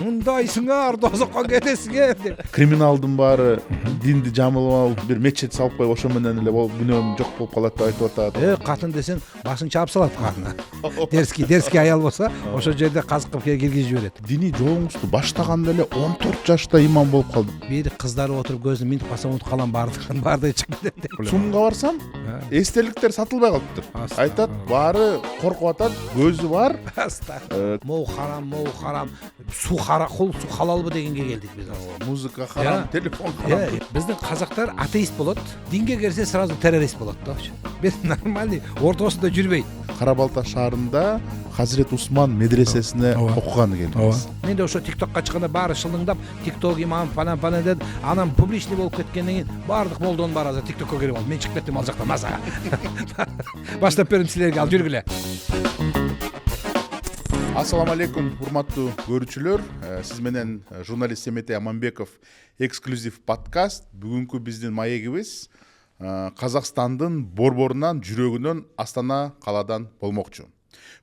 мындайсыңар дозокко кетесиңер деп. Криминалдын баары динди жамылып алып бир мечет салып коюп ошо менен эле күнөөм жок болуп калат деп айтып атат. Катын десең башын чаап салат катына. Дерский аял болсо ошол жерде казык кылып киргизип жиберет. Диний жолуңузду баштаганда эле 14 жашта имам болуп калдым. Бир кыздары отуруп көзүн минтип калса унутуп калам баардыгы чыгып кетет. Сумга барсам, эстеликтер сатылбай калыптыр. Айтат, баары коркуп атат, көзү бар. Могу харам, суу халалбы дегенге келдик биз. Музыка харам, телефон харам. Биздин казактар атеист болот, динге келсе сразу террорист болот да. Бир нормальный ортосунда жүрбөйт. Кара-Балта шаарында Хазирет Усман медресесине окуганы келдиңиз. Мен де ошо TikTokка чыкканда баары шылыңдап, TikTok имам палан деді. Анан публичный болуп кеткенден кийин баардык молдонун баары азыр TikTokко кирип алды. Мен чыгып кеттим ал жактан маза. Баштап берем силерге, ал жүргүлө. Ассаламу алейкум, урматтуу көрүүчүлөр. Сиз менен журналист Семетей Аманбеков эксклюзив подкаст. Бүгүнкү биздин маегибиз Казакстандын борборунан, жүрөгүнөн, Астана каладан болмокчу.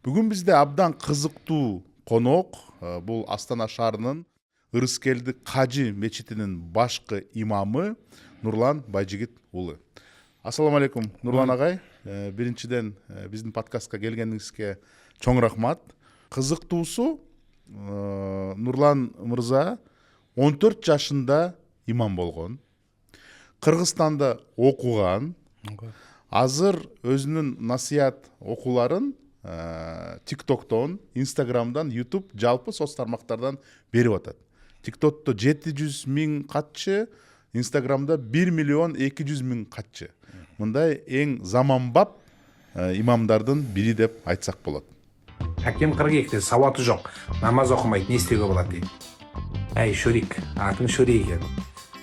Бүгүн бизде абдан кызыктуу конок. Бул Астана шаарынын Ырыскелди Кажы мечитинин башкы имамы Нурлан Байжигит уулу. Ассаламу алейкум, Нурлан агай. Биринчиден биздин подкастка келгениңизге чоң рахмат. Кызыктуусу, Нурлан мырза 14 жашында имам болгон. Кыргызстанда окуган. Азыр өзүнүн насият окууларын TikToктон, Instagramдан, YouTube жалпы соц тармактардан берип атат. TikTokто 700 000 катчы, Instagramда 1 200 000 катчы. Мындай эң заманбап имамдардын бири деп айтсак болот. Әкем 42-те сауаты жоқ, намаз оқымайды, не істеуге болады дейді. Әй, Шурик, атың Шурик екен.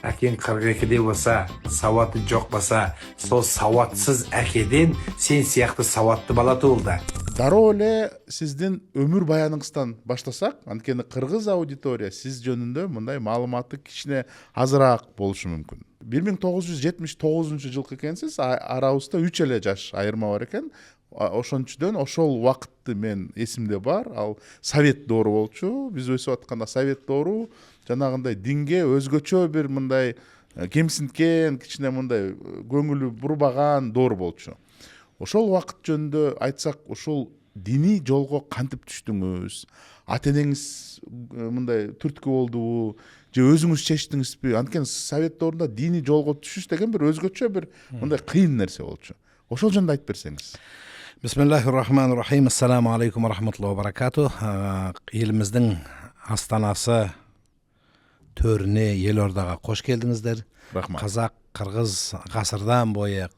Әкең 42-де болса, сауаты жоқ болса, сол сауатсыз әкеден сен сияқты сауатты бала туылды. Дароо эле сиздин өмүр баяныңыздан баштасак, анткени кыргыз аудитория сиз жөнүндө мындай маалыматы кичине азыраак болушу мүмкүн. 1979 жылкы экенсиз, арабызда 3 эле жаш айырма бар экен. Ошончудөн ошол убакытты мен эсимде бар. Ал совет доору болчу. Биз өсүп атканда совет доору жанагындай динге өзгөчө бир мындай кемсинткен, кичине мындай көңүлү бурбаган доору болчу. Ошол убакыт жөнүндө айтсак, ошол диний жолго кантип түштүңүз? Ата-энеңиз мындай түрткү болдубу? Же өзүңүз чечтиңизби? Анткени совет доорунда диний жолго түшүш деген бир өзгөчө бир мындай кыйын нерсе болчу. Ошол жөнүндө айтып берсеңиз. Бисмиллахир-рахманир-рахим. Ассаламу алейкум ва рахматуллахи ва баракату. Элибиздин астанасы төрүнө Елордага кош келдиңиздер. Рахмат. Казак, кыргыз гасырдан бою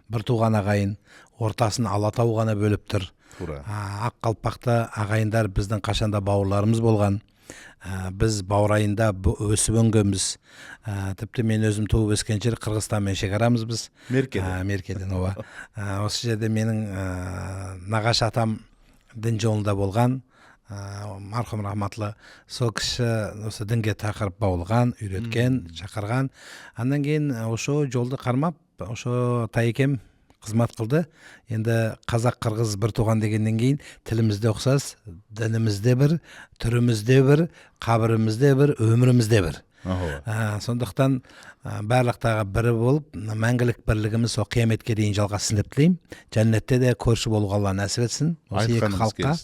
бир тууган агайын, ортасын Алатау гана бөлүптүр. Ак калпакта агайындар биздин качанда бауырларыбыз болгон. Biz Баурайында өсүп өнгөнбүз. Типти мен өзүм тууп өскөн жер Кыргызстан менен шегарамыз біз. Меркеден ооба. Осы жерде менин нагаш атам дин жолунда болгон, мархум рахматлы. Сол киши осы динге такырып баулган, үйрөткөн, чакырган. Андан кийин ошо жолду кармап, ошо тайекем кызмат кылды. Енді қазақ қырғыз бір туған дегеннен кейін тілімізде ұқсас, дінімізде бір, түрімізде бір, қабірімізде бір, өмірімізде бір. Сондықтан барлықтағы бірі болып, мәңгілік бірлігіміз о қияметке дейін жалғасын деп тілеймін. Жәннетте де көрші болуға Алла нәсіп етсін. Осы екі халыққа.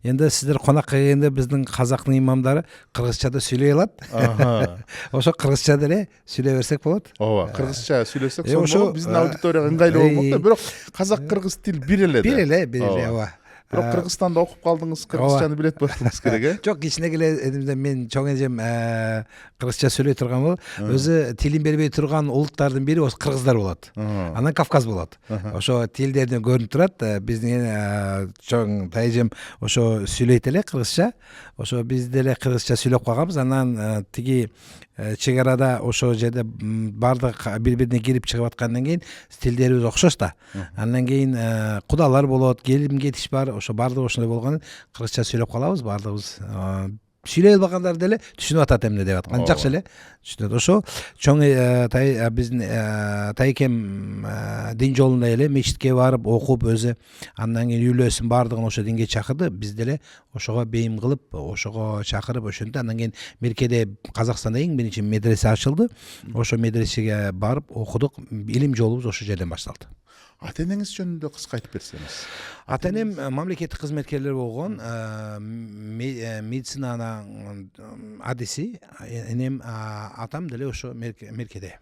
Енді сіздер қонаққа келгенде біздің қазақтың имамдары қырғызшада сөйлей алады. Ошо кыргызча деле сүйлөй берсек болот. Ооба, кыргызча сүйлөсөк сонун биздин аудиторияга ыңгайлуу болмок да. Бирок казак кыргыз тил бир эле. Бир эле, ооба. Бирок Кыргызстанда окуп калдыңыз, кыргызчаны билет болушуңуз керек, э? Жок, кичинекеле мен чоң эжем кыргызча сөйлөй турган болуп, өзү тилин бербей турган улуттардын бири осы кыргыздар болот. Анан Кавказ болот. Ошо тилдерден көрүнүп турат. Биздин чоң тайжем ошо сүйлөйт эле кыргызча. Ошо биз деле кыргызча сүйлөп калганбыз. Анан тиги чегарада ошо жерде бардык бири-бирине кирип чыгып аткандан кийин стилдерибиз окшош да. Андан кийин кудалар болот, келим кетиш бар. Ошо бардыгы ошондой болгон. Кыргызча сүйлөп калабыз бардыгыбыз. сүйлөй албагандар деле түшүнүп атат эмне деп аткан. Жакшы эле түшүнөт. Ошо чоң биздин тайкем дин жолунда эле мечитке барып окуп өзү, андан кийин үйлөсүн баардыгын ошо динге чакырды. Биз деле ошого бейим кылып, ошого чакырып, ошентип андан кийин Меркеде Казакстанда эң биринчи медресе ачылды. Ошо медресеге барып окудук. Илим жолубуз ошо жерден башталды. Ата энеңиз жөнүндө кыска айтып берсеңиз. Ата энем мамлекеттик кызметкерлер болгон, медицинанын адиси. Энем, атам деле ошо Меркеде.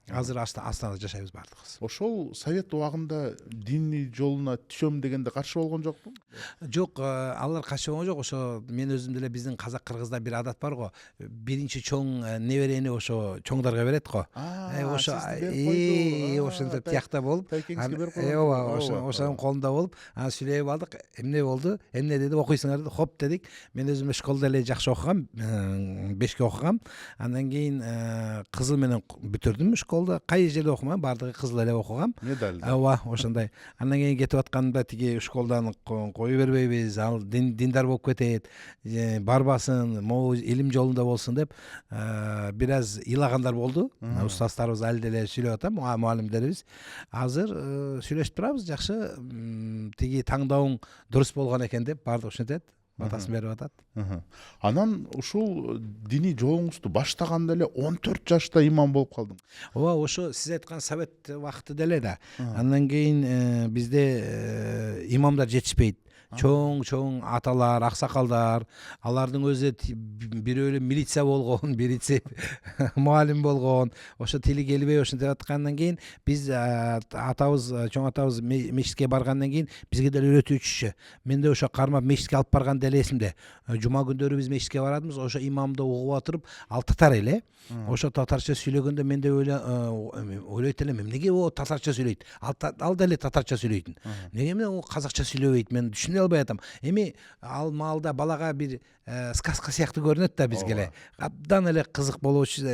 Азыр Астанада жашайбыз баардыгыбыз. Ошол совет убагында диний жолуна түшөм дегенде каршы болгон жокпу? Жок, алар каршы болгон жок. Ошо мен өзүм деле биздин казак-кыргызда бир адат бар го. Биринчи чоң неберени ошо чоңдарга берет го. Ошо ошентип тиякта болуп, ошонун колунда болуп, анан сүйлөп алдык. Эмне болду? Эмне деди? Окуйсуңар деди. Хоп дедик. Мен өзүм школда эле жакшы окугам, 5ке окугам. Андан кийин кызыл менен бүтүрдүм школда. Кай жерде окумам, баардыгы кызыл эле окугам. Медаль. Ошондой. Андан кийин кетип атканда тиги школдан кою бербейбиз, ал диндар болуп кетет, барбасын, могу илим жолунда болсун деп бир аз ыйлагандар болду. Устаздарыбыз али деле сүйлөп атам, муалимдерибиз. Азыр сүйлөшүп турабыз, жакшы, тиги таңдооң дурус болгон экен деп баардыгы ушинтет. Батасын берип атат. Анан ушул диний жолуңузду баштаганда эле 14 жашта имам болуп калдың. Ооба, ошо сиз айткан совет вакыты деле да. Андан кийин бизде имамдар жетишпейт. Чоң аталар, аксакалдар, алардын өзү бирөө эле милиция болгон, биринчи муалим болгон, ошо тили келбей ошентип аткандан кийин биз атабыз, чоң атабыз мечитке баргандан кийин бизге деле үйрөтүүчү. Менде ошо кармап мечитке алып барган деле эсимде. Жума күндөрү биз мечитке баратыбыз, ошо имамды угуп отуруп, ал татар эле. Ошо татарча сүйлөгөндө менде ойлойт элем, эмнеге о татарча сүйлөйт? Ал деле татарча сүйлөйтүн. Неге эмне о казакча сүйлөбөйт? Мен түшүнө албай атам. Эми ал маалда балага бир сказка сыяктуу көрүнөт да бизге эле. Абдан эле кызык болуучу.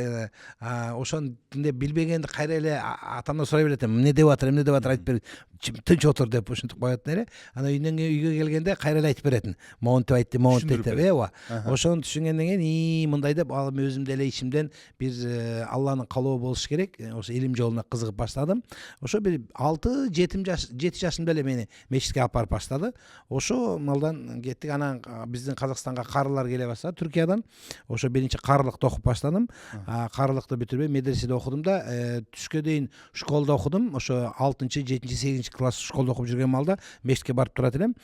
Ошондо билбегенди кайра эле атамдан сурай берет эм. Эмне деп атыр, айтып бер. Тынч отур деп ушинтип коет эле. Анан үйгө келгенде кайра эле айтып беретин. Монтип айтты, монтип айтты. Ошону түшүнгөндөн кийин мындай деп ал өзүм деле ичимден бир Алланын калоо болуш керек. Ошо илим жолуна кызыгып баштадым. Ошо бир 6-7 жашымда эле мени мечитке алып барып баштады. Ошо малдан кеттик. Анан биздин Казакстанга карылар келе баштады Түркиядан. Ошо биринчи карылыкты окуп баштадым. Карылыкты бүтүрбөй медреседе окудум да, түшкө дейин школда окудум. Ошо 6-7-8 класс школда окуп жүргөн малда мечитке барып турат элем.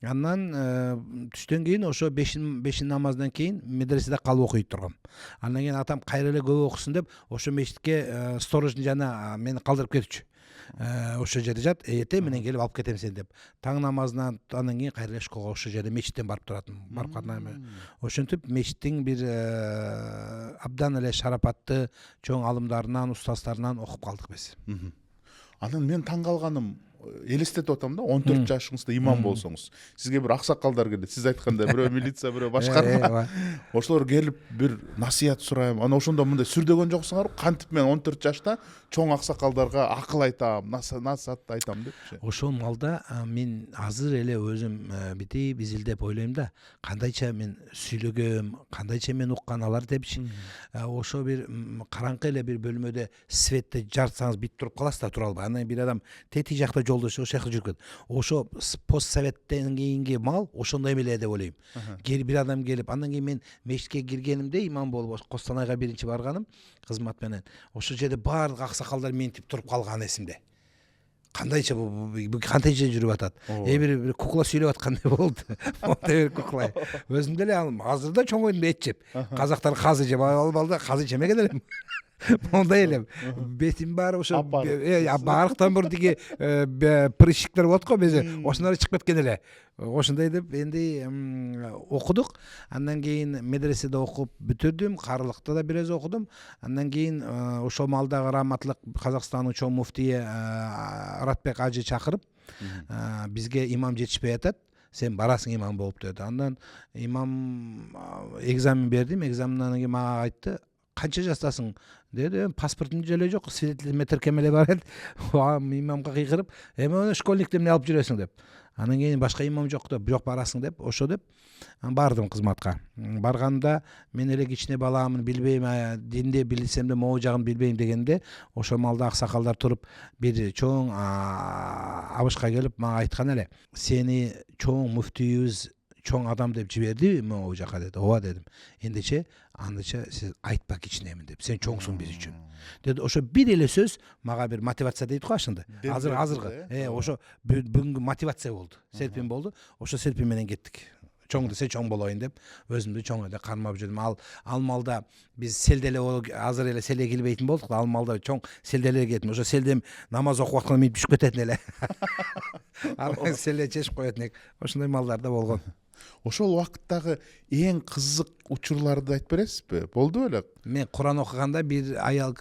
Андан түштөн кийин ошо 5 намаздан кийин медреседе калып окуй тургам. Андан кийин атам кайра эле көп окусун деп ошо мечитке сторождун жанына мени калдырып кетчү. Ошо жерде жат, эртең менен келип алып кетем сени деп. Таң намазынан андан кийин кайра эле школго ошо жерде мечиттен барып туратым. Барып катнайм. Ошентип мечиттин бир абдан эле шарапаттуу чоң алымдарынан, устаздарынан окуп калдык биз. Анан мен таң калганым, элестетип атам да, 14 жашыңызда имам болсоңуз, сизге бир аксакалдар келет, сиз айткандай бирөө милиция, бирөө башкарма, ошолор келип бир насыят сурайм. Анан ошондо мындай сүрдөгөн жоксуңарбы? Кантип мен 14 жашта чоң аксакалдарга акыл айтам, насаат айтам депчи. Ошол малда мен азыр эле өзүм битип изилдеп ойлойм да, кандайча мен сүйлөгөм, кандайча мен уккан алар депчи. Ошо бир караңкы эле бир бөлмөдө светте жартсаңыз бит туруп каласыз да, тура албай. Анан бир адам тети жакта жолдош ошол жакта жүргөн. Ошо постсоветтен кийинки мал ошондой эле деп ойлойм. Бир адам келип, андан кийин мен мечитке киргенимде имам болуп Костанайга биринчи барганым кызмат менен. Ошол жерде баардык аксакалдар ментип туруп калган эсимде. Кандайча кантайча жүрүп атат. Бир кукла сүйлөп аткандай болду. Мондай бир кукла. Өзүм деле азыр да чоңойдум эт жеп. Казактар казы жеп албалды, казы жемеген элем. Мондай элем. Бетим баары ошо баарыктан бир тиги прыщиктер болот го, ошолор чыгып кеткен эле. Ошондой деп энди окудук. Андан кийин медреседе окуп бүтүрдүм, карылыкта да бир аз окудум. Андан кийин ошол малдагы раматтылык Казакстандын чоң муфтийи Аратбек ажы чакырып, бизге имам жетишпей атат. Сен барасың имам болуп деди. Андан имам экзамен бердим. Экзаменден кийин мага айтты, канча жаштасың деди. Паспортум деле жок, свидетельный тиркемеле бар эди. Имамга кыйкырып, эми школьникти эмне алып жүрөсүң деп. Анан кийин башка имам жок деп, жок барасың деп, ошо деп бардым кызматка. Барганда мен эле кичине баламын, билбейм, динди билсем де могу жагын билбейм дегенде, ошо малда аксакалдар туруп бир чоң абышка келип мага айткан эле, сени чоң муфтийибиз чоң адам деп жибердиби могу жака деди. Ооба дедим. Эндиче андыча сиз айтпа кичинемин деп, сен чоңсуң биз үчүн деди. Ошо бир эле сөз мага бир мотивация дейт го ашынды. Азыркы ошо бүгүнкү мотивация болду, серпин болду. Ошо серпин менен кеттик. Чоң десе чоң болоюн деп өзүмдү чоң эле кармап жүрдүм. Ал малда биз селделе азыр эле селе килбейтин болдук да, ал малда чоң селделер кетти. Ошо селдем намаз окуп атканда мен түшүп кететин эле. Ал селе чечип коетин элек. Ошондой малдар да болгон. Ошол убакыттагы эң кызык учурларды айтып бересизби? Болду беле? Мен Куран окуганда бир аял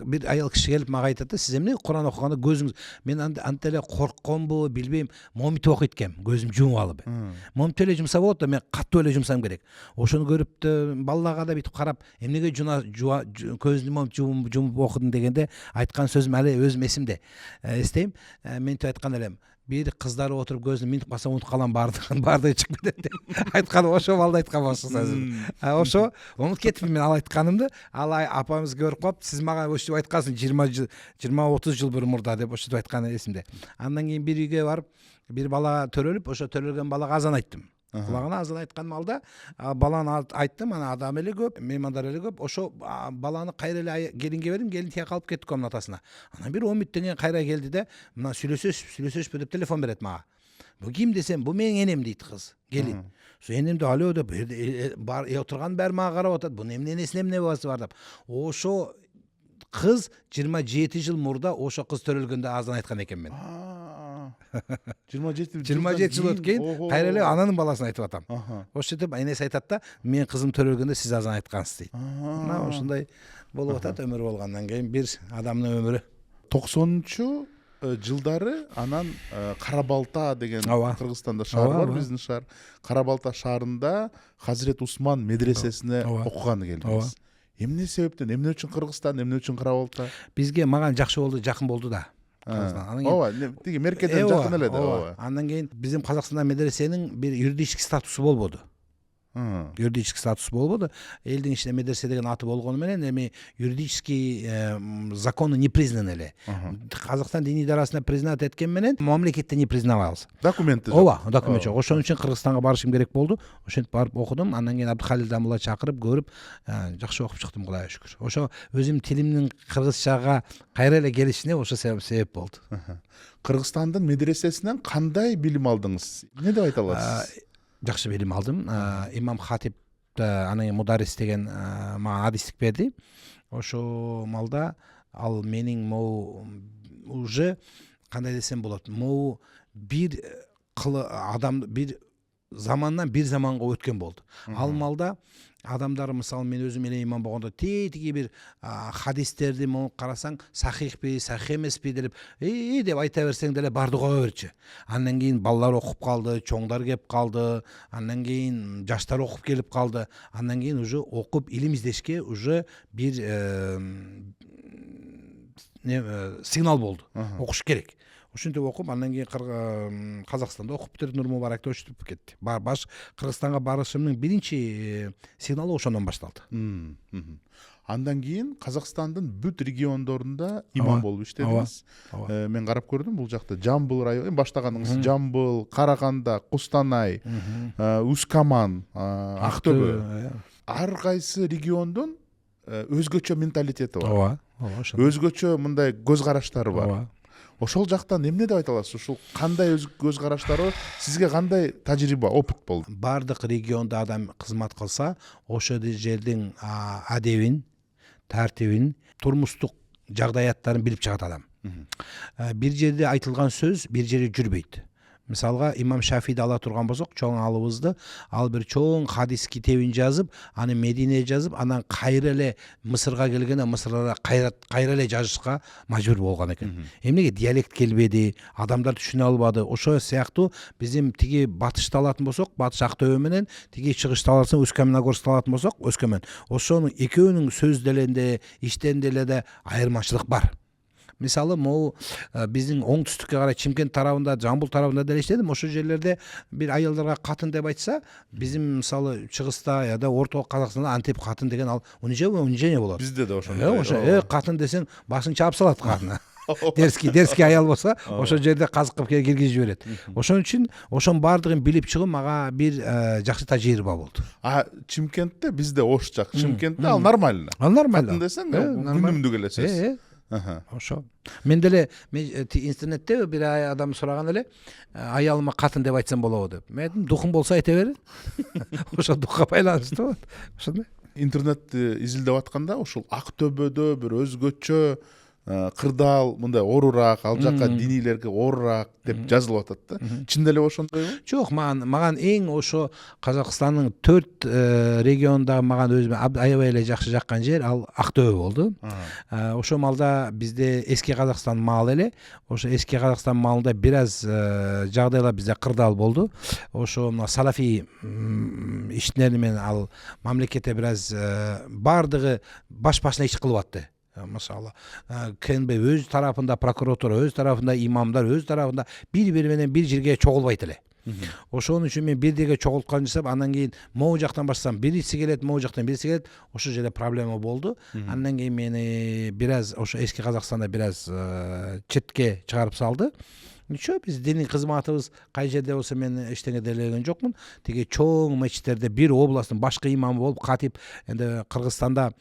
киши келип мага айтат да, сиз эмне Куран окуганда көзүңүз, мен антип эле коркконбу, билбейм, моминтип окуйт экем, көзүм жумуп алып. Моминтип эле жумса болот да, мен каттуу эле жумсам керек. Ошону көрүп баллага да битип карап, эмнеге көзүнү моминтип жумуп окудун дегенде айткан сөзүм әле өзүм эсимде. Эстейм, ментип айткан элем. Бир кыздар отуруп көзүн минтип калса унутуп калам, бардыгы чыгып кетет деп айткан. Ошо балда айткан ошо сөзүн. Ошо унутуп кетипмин мен ал айтканымды. Ал апамыз көрүп калып, сиз мага ошентип айткансың 20-30 жыл мурда деп ошентип айтканы эсимде. Андан кийин бир үйгө барып, бир бала төрөлүп, ошо төрөлгөн балага азан айттым. Кулагына азан айткан малда баланы айттым, ана адам эле көп, меймандар эле көп. Ошо баланы кайра эле келинге бердим, келин тияка калып кетти комнатасына. Анан бир 10 мүнөттөн кийин кайра келди да, мына сүйлөшөсүзбү деп телефон берет мага. Бу ким десем, бу менин энем дейт кыз, келин. Со энемди алё деп бар отурган баары мага карап атат. Бу эмне энесине эмне басы бар деп. Ошо кыз 27 жыл мурда ошо кыз төрөлгөндө азан айткан экен мен. 27 жыл өткөн кайра эле ананын баласын айтып атам. Ошентип энеси айтат да, мен кызым төрөлгөндө сиз азан айткансыз дейт. Мына ошондой болуп атат өмүр болгондон кийин бир адамдын өмүрү. 90 жылдары анан Кара-Балта деген Кыргызстанда шаар бар, биздин шаар. Кара-Балта шаарында Хазирет Усман медресесине окуганы келдиңиз. Эмне себептен, эмне үчүн Кыргызстан, эмне үчүн Кара-Балта? Бизге мага жакшы болду, жакын болду да. Ооба, тиги меркеден жакын эле да. Андан кийин биздин Казакстанда медресенин бир юридический статусу болбоду. Юридический статус болбоду. Элдин ичинде медресе деген аты болгону менен эми юридический законы не признан эле. Казакстан дин идарасына признат эткен менен мамлекетте не признавалось. Документи жок. Ооба, документ жок. Ошон үчүн Кыргызстанга барышым керек болду. Ошентип барып окудум. Андан кийин Абдыхалил Дамулла чакырып көрүп, жакшы окуп чыктым, Кудайга шүкүр. Ошо өзүм тилимдин кыргызчага кайра эле келишине ошо себеп болду. Кыргызстандын медресесинен кандай билим алдыңыз? Эмне деп айта аласыз? Жакшы билим алдым. Имам Хатип анан мударис деген мага адистик берди. Ошо малда ал менин могу уже кандай десем болот, могу бир адам бир замандан бир заманга өткөн болду. Ал малда адамдар, мисалы мен өзүм эле имам болгондо тиги бир хадистерди могу карасаң, сахихпи, сахих эмеспи деп деп айта берсең деле бардыгы ого берчү. Андан кийин балдар окуп калды, чоңдар кеп калды, андан кийин жаштар окуп келип калды. Андан кийин уже окуп илим издешке уже бир сигнал болду. Окуш керек. Ошентип окуп, андан кийин Казакстанда окуп битирдим, Нурмубаракта өчүп кетти. Баш Кыргызстанга барышымдын биринчи сигналы ошондон башталды. Андан кийин Казакстандын бүт региондорунда имам болуп иштедиңиз. Мен карап көрдүм, бул жакта Жамбыл району, баштаганыңыз Жамбыл, Караганда, Кустанай, Ускаман, Актөбө. Ар кайсы региондун өзгөчө менталитети бар. Өзгөчө мындай көз караштары бар. Ошол жактан эмне деп айта аласыз? Ушул кандай көз караштары, сизге кандай тажрыйба, опыт болду? Бардык региондо адам кызмат кылса, ошол жердин адебин, тартибин, турмуштук жагдаяттарын билип чыгат адам. Бир жерде айтылган сөз бир жерде жүрбөйт. Мисалга имам Шафиди ала турган болсок, чоң алыбызды, ал бир чоң хадис китебин жазып, аны Мединеге жазып, анан кайра эле Мысырга келгенде Мысырга кайра эле жазышка мажбур болгон экен. Эмнеге диалект келбеди, адамдар түшүнө албады. Ошо сыяктуу биздин тиги батышты алатын болсок, Батыш Актөбө менен тиги чыгышты алсаң, Өскөмөн-Нагорск алатын болсок, Өскөмөн. Ошонун экөөнүн сөз деленде, иштен деле айырмачылык бар. мисалы могу биздин оңтүстүккө карай Чимкент тарабында, Жамбыл тарабында деле иштедим. Ошол жерлерде бир аялдарга катын деп айтса, биздин мисалы чыгыста я да Орто Казакстанда антип катын деген ал унижение болот. Бизде да ошондой. Ошо катын десең башың чаап салат катына. Дерский аял болса, ошол жерде казык кылып киргизип жиберет. Ошон үчүн ошонун баардыгын билип чыгуу мага бир жакшы тажрыйба болду. Чимкентте бизде ош жак. Чимкентте ал нормально. Ал нормально. Катын десең күнүмдүк эле сөз. Ошо. Мен деле интернетте бир адам сураган эле, аялыма катын деп айтсам болобу деп. Мен айттым, духун болсо айта бер. Ошо духка байланыштуу болот. Ошондой. Интернетти изилдеп атканда ушул Ак Төбөдө бир өзгөчө кырдаал мындай орурак, ал жака динийлерге орурак деп жазылып атат да. Чын деле ошондойбу? Жок, маган эң ошо Казакстандын 4 регионунда маган өзүмө аябай эле жакшы жаккан жер ал Ак Төбө болду. Ошол малда бизде эски Казакстан маалы эле. Ошо эски Казакстан маалында бир аз жагдайлар бизде кырдаал болду. Ошо салафи иштерин менен ал мамлекетте бир аз баардыгы баш-башына иш кылып атты. Мысалы, КНБ өз тарапында, прокуратура өз тарапында, имамдар өз тарапында бири-бири менен бир жерге чогулбайт эле. Ошон үчүн мен бирдеге чогулткан жасап, андан кийин могу жактан баштасам бириси келет, могу жактан бириси келет. Ошол жерде проблема болду. Андан кийин мени бир аз ошо эски Казакстанда бир аз четке чыгарып салды. Ничего, биз диний кызматыбыз кай жерде болсо мен эчтене делеген жокмун. Тиги чоң мечиттерде бир областтын башкы имамы болуп катип, энди Кыргызстанда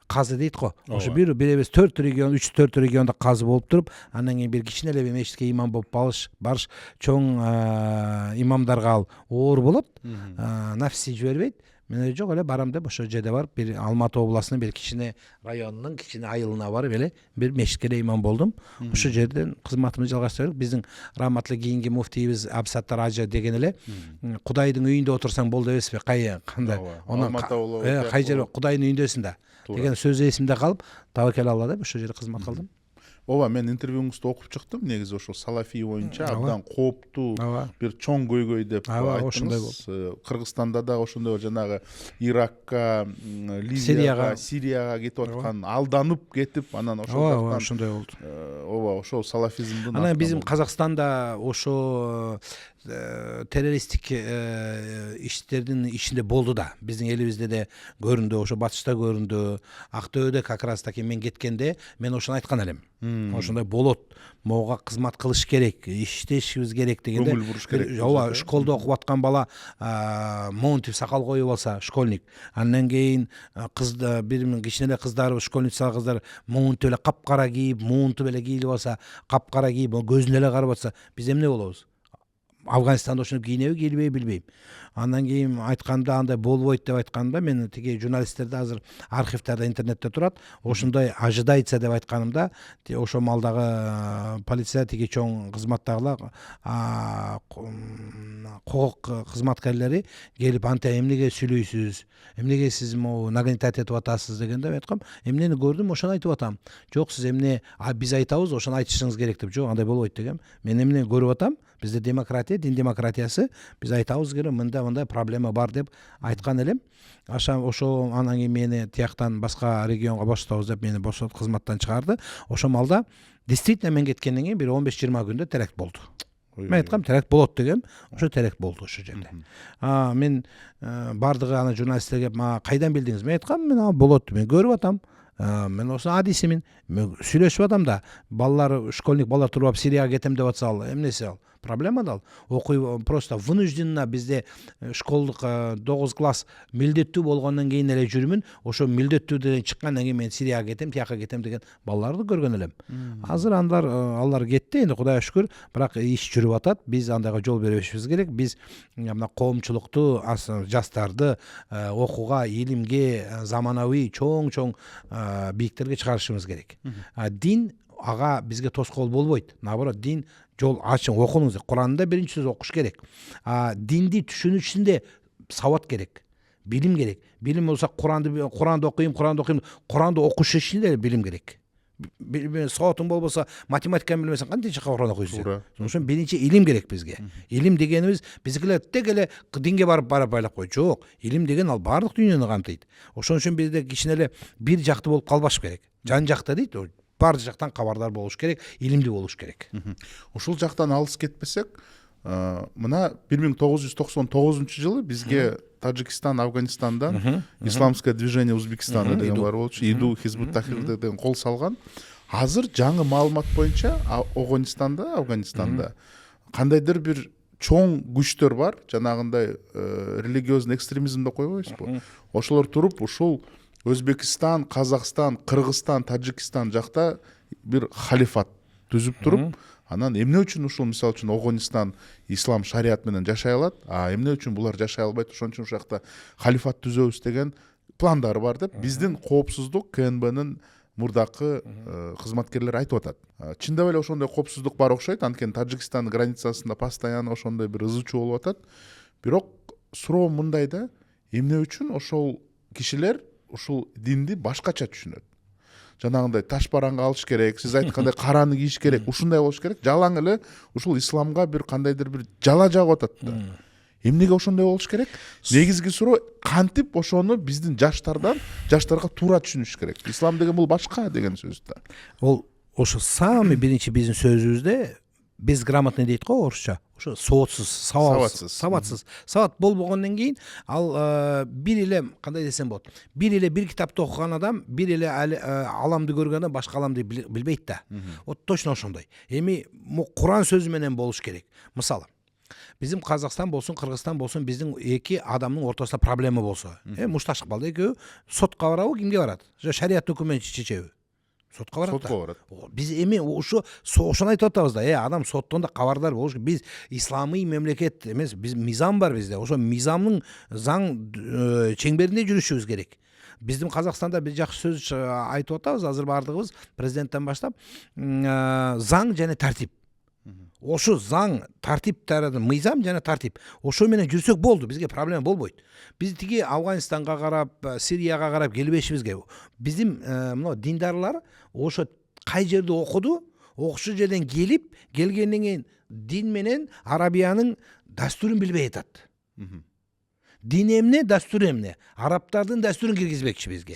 казы дейт го. Ошо бир эмес 4 регион, 3-4 региондо казы болуп туруп, андан кийин бир кичине эле мечитке имам болуп барыш чоң имамдарга ал оор болот. Нафси жибербейт. Мен жок эле барам деп ошол жерде барып, бир Алматы областынын бир кичине районунун кичине айылына барып эле бир мечитке имам болдум. Ошол жерден кызматымызды жалгаштырдык. Биздин рахматлык кийинки муфтийибиз Абсаттар ажы деген эле, Кудайдын үйүндө отурсаң болду эмеспи? Кандай? Кай жер Кудайдын үйүндөсүң да деген сөзү эсимде калып, табакел алла деп ошол жерде кызмат кылдым. Ооба, мен интервьюңузду окуп чыктым. Негизи ошол салафи боюнча абдан кооптуу бир чоң көйгөй деп айттыңыз. Кыргызстанда да ошондой жанагы Иракка, Ливияга, Сирияга кетип аткан, алданып кетип, анан ошол жактан ошондой болду. Ооба, ошол салафизмдин. Анан биздин Казакстанда ошо террористтик иштердин ичинде болду да. Биздин элибизде де көрүндү, ошо батышта көрүндү. Актөбөдө как раз таки мен кеткенде мен ошону айткан элем. Ошондой болот. Могуга кызмат кылыш керек, иштешибиз керек дегенде. Көңүл буруш керек. Ооба, школдо окуп аткан бала монтип сакал коюп алса, школьник. Андан кийин кыздар, бир кичине эле кыздар, школьница кыздар монтип эле капкара кийип, монтип эле кийип алса, капкара кийип, көзүнө эле карап атса, биз эмне болобуз? Афганистанда ошентип кийинеби, кийилбейби билбейм. Андан кийин айтканда андай болбойт деп айтканымда, мен тиги журналисттерде азыр архивдерде, интернетте турат. Ошондой ожидается деп айтканымда, ошо малдагы полиция тиги чоң кызматтагылар, кокук кызматкерлери келип, анте эмнеге сүйлөйсүз, эмнеге сиз могу нагнетать этип атасыз дегенде мен айткам, эмнени көрдүм, ошону айтып атам. Жок, сиз эмне биз айтабыз, ошону айтышыңыз керек деп. Жок, андай болбойт дегем. Мен эмне көрүп атам? Бизде демократия, дин демократиясы, биз айтабыз керек, мындай проблема бар деп айткан элем. Ошо анан кийин мени тияктан башка регионго бошотобуз деп мени бошотуп кызматтан чыгарды. Ошо малда действительно мен кеткенден кийин бир 15-20 күндө теракт болду. Мен айткам, теракт болот дегем, ошо теракт болду ошо жерде. Мен бардыгы ана журналисттерге кайдан билдиңиз? Мен айткам, мен болот, мен көрүп атам. Мен ошо адисимин. Мен сүйлөшүп атам да. Балалар, школьник балалар туруп Сирияга кетем деп атса, ал эмнеси ал? Проблема да ал. Окуй просто вынужденно бизде школдук 9 класс милдеттүү болгондон кийин эле жүрмүн. Ошо милдеттүүдөн чыккандан кийин мен Сирияга кетем, тияка кетем деген балаларды көргөн элем. Азыр алар кетти, энди Кудайга шүкүр, бирок иш жүрүп атат. Биз андайга жол бербешибиз керек. Биз мына коомчулукту, жаштарды окууга, илимге, заманауи чоң бийиктерге чыгарышыбыз керек. Дин ага бизге тоскоол болбойт. Наоборот, дин жол ачың, окуңуз. Куранда биринчи сөз окуш керек. Динди түшүнүшүндө сабат керек. Билим керек. Билим болсо Куранды окуйм, Куранды окуш ишинде билим керек. Сабатың болбосо, математиканы билбесең кантип Куран окуйсуң? Ошон биринчи илим керек бизге. Илим дегенибиз биздикилер тек эле динге барып байлап кой. Жок, илим деген ал баардык дүйнөнү камтыйт. Ошон үчүн бизде кичине эле бир жакты болуп калбаш керек. Жан жакта дейт, бар жақтан хабардар болуш керек, илимдүү болуш керек. Ушул жактан алыс кетпесек, мына 1999 жылы бизге Таджикистан, Афганистандан Исламское движение Узбекистана деген бар болчу, Иду Хизбут Тахрир деген кол салган. Азыр жаңы маалымат боюнча Афганистанда кандайдыр бир чоң күчтөр бар, жанагындай религиозный экстремизм деп койбойбузбу? Ошолор туруп ушул Өзбекистан, Казакстан, Кыргызстан, Таджикистан жакта бир халифат түзүп туруп, анан эмне үчүн ушул мисалы үчүн Афганистан ислам шарият менен жашай алат, эмне үчүн булар жашай албайт, ошон үчүн ушул жакта халифат түзөбүз деген пландары бар деп биздин коопсуздук КНБнын мурдакы кызматкерлери айтып атат. Чындап эле ошондой коопсуздук бар окшойт, анткени Таджикстан границасында постоянно ошондой бир ызы чуу болуп атат. Бирок суроо мындай да, эмне үчүн ошол кишилер ушул динди башкача түшүнөт? Жанагындай таш бараңга алыш керек, сиз айткандай караны кийиш керек, ушундай болуш керек. Жалаң эле ушул исламга бир кандайдыр бир жала жагып атат да. Эмнеге ошондой болуш керек? Негизги суроо кантип ошону биздин жаштарга туура түшүнүш керек? Ислам деген бул башка деген сөз да. Ол ошо самый биринчи биздин сөзүбүздө безграмотный дейт го орусча. Ошо саватсыз, сабат болбогондон кийин ал бир эле кандай десем болот. Бир эле бир китапты окуган адам, бир эле аламды көргөн адам башка аламды билбейт да. Вот точно ошондой. Эми Куран сөзү менен болуш керек. Мисалы, bizim Казакстан болсун, Кыргызстан болсун, биздин эки адамдын ортосунда проблема болсо, мушташык балды экөө сотко барабы, кимге барат? Шарият өкүмөнү чечеби? Сотко барат. Биз эми ошону айтып атабыз да, адам соттон да кабардар болуш керек. Биз исламый мемлекет эмес, биз мизам бар бизде. Ошо мизамдын заң чеңберинде жүрүшүбүз керек. Биздин Казакстанда биз жакшы сөз айтып атабыз, азыр бардыгыбыз президенттен баштап заң жана тартип. Ошо заң, тартип тарады, мыйзам жана тартип. Ошо менен жүрсөк болду, бизге проблема болбойт. Биз тиги Афганистанга карап, Сирияга карап келбешибизге. Биздин мына диндарлар ошо кай жерде окуду, окушу жерден келгенден кийин дин менен арабиянын дастурун билбей атат. Дин эмне, дастур эмне? Арабтардын дастурун киргизбекчи бизге.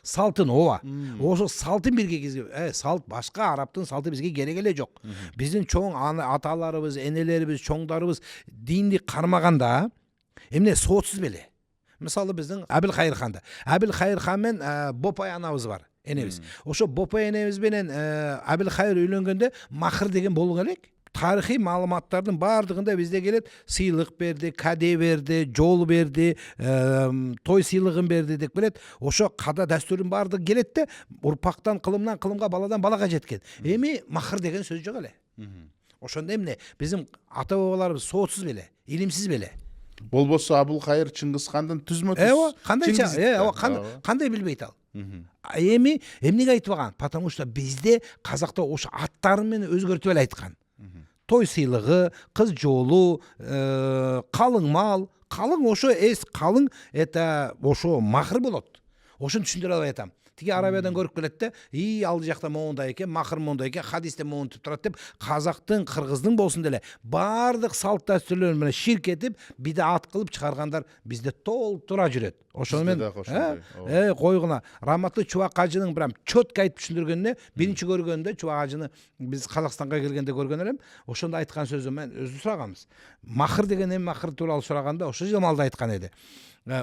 Салтын ооба. Ошо салтын бирге киргизбек. Салт башка, арабтын салты бизге керек эле жок. Биздин чоң аталарыбыз, энелерибиз, чоңдарыбыз динди кармаганда эмне соотсуз беле. Мисалы биздин Абилхайыр ханда. Абилхайыр хан менен Бопай анабыз бар, энебиз. Ошо Бопай энебиз менен Абилхайыр үйлөнгөндө махыр деген болуу керек. Тарихи маалыматтардын бардыгында бизде келет, сыйлык берди, каде берди, жол берди, той сыйлыгын берди деп келет. Ошо када дастурдун бардыгы келет да, урпактан кылымдан кылымга, баладан балага жеткен. Эми махыр деген сөз жок эле. Ошондо эмне? Биздин ата бабаларыбыз соотсуз беле, илимсиз беле. Болбосо Абылхайыр Чыңгызхандын түзмөтү. Кандай билбейт ал. Эми эмнеге айтпаган? Потому что бизде казакта ошо аттарын менен өзгөртүп эле айткан. Той сыйлыгы, кыз жолу, калың мал, калың ошо калың это ошо махыр болот. Ошону түшүндүрө албай атам. Тиги Арабиядан көрүп келет да, ал жакта моундай экен, махыр моундай экен, хадисте моунтуп турат деп, казактын, кыргыздын болсун деле бардык салт дастурлөр менен ширк этип, бидаат кылып чыгаргандар бизде толтура жүрөт. Ошону мен койгуна Раматтуу Чубак ажынын прям четко айтып түшүндүргөнүнө, биринчи көргөндө Чубак ажыны биз Казакстанга келгенде көргөн элем. Ошондо айткан сөзү мен өзү сураганбыз. Махыр деген эми махыр тууралуу сураганда ошо жамалды айткан эди.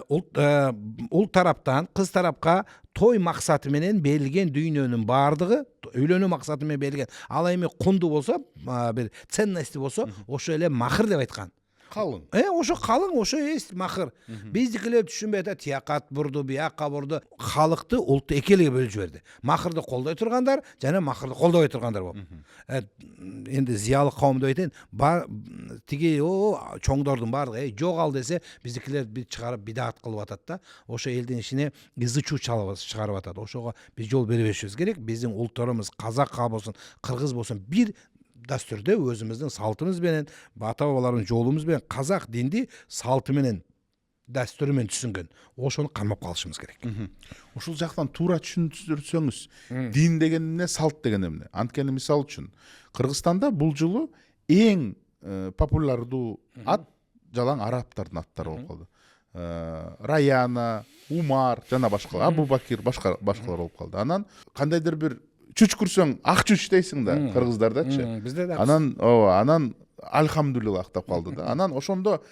Ул тараптан кыз тарапка той максаты менен берилген дүйнөнүн бардыгы, үйлөнүү максаты менен берилген. Ал эми кунду болсо, бир ценности болсо, ошо эле махыр деп айткан. Калың. Ошо калың, ошо махыр. Биздикилер түшүнбөй атат, тиякат бурду, биякка бурду. Халыкты, ултты эки элге бөлүп жиберди. Махырды колдой тургандар жана махырды колдобой тургандар болуп. Энди зыялы кавым деп айтайын, тиги чоңдордун бардыгы жок ал десе, биздикилер чыгарып бидаат кылып атат да. Ошо элдин ичине ызы чуу чыгарып атат. Ошого биз жол бербешибиз керек. Биздин улттарыбыз, казак болсун, кыргыз болсун, бир дастурда өзүбүздүн салтыбыз менен, ата бабалардын жолубуз менен казак динди салты менен, дастуру менен түшүнгөн. Ошону кармап калышыбыз керек. Ушул жактан туура түшүндүрсөңүз, дин деген эмне, салт деген эмне? Анткени мисалы үчүн Кыргызстанда бул жылы эң популярдуу ат жалаң арабтардын аттары болуп калды. Раяна, Умар жана башкалар, Абу Бакир башкалар болуп калды. Анан кандайдыр бир чүч күрсөң ак чүч дейсиң да кыргыздардачы. Бизде да Анан альхамдулиллах деп калды да. Анан ошондо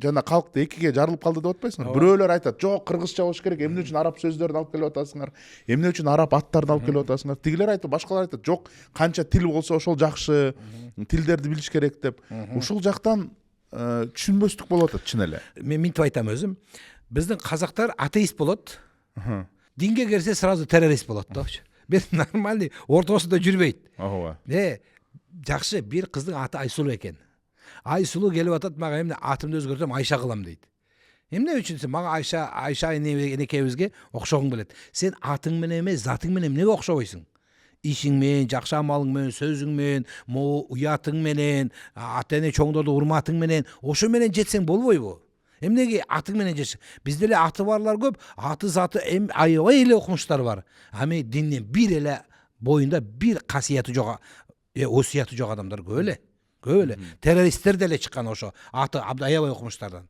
жана калкты экиге жарылып калды деп атпайсыңар. Бирөөлөр айтат, жок, кыргызча болуш керек, эмне үчүн араб сөздөрүн алып келип атасыңар, эмне үчүн араб аттарды алып келип атасыңар. Тигилер айтат, башкалар айтат, жок, канча тил болсо ошол жакшы, тилдерди билиш керек деп. Ушул жактан түшүнбөстүк болуп атат чын эле. Мен минтип айтам өзүм. Биздин казактар атеист болот. Динге келсе сразу террорист болот да. Бир нормальный ортосунда жүрбөйт. Ооба. Жакшы, бир кыздын аты Айсулуу экен. Айсулуу келип атат, мага эмне атымды өзгөртөм, Айша кылам дейт. Эмне үчүн сен мага Айша энекебизге окшогуң келет. Сен атың менен эмес, затың менен эмнеге окшобойсуң? Ишиң менен, жакшы амалың менен, сөзүң менен, уятың менен, ата эне чоңдорду урматың менен, ошо менен жетсең болбойбу? Эмнеге атың менен жетсең? Бизде эле аты барлар көп, аты заты аябай эле окумуштар бар. Ами динден бир эле боюнда бир касияты жок, осуяты жок адамдар көп эле. Көп эле. Террористтер деле чыккан ошо аты аябай окумуштардан.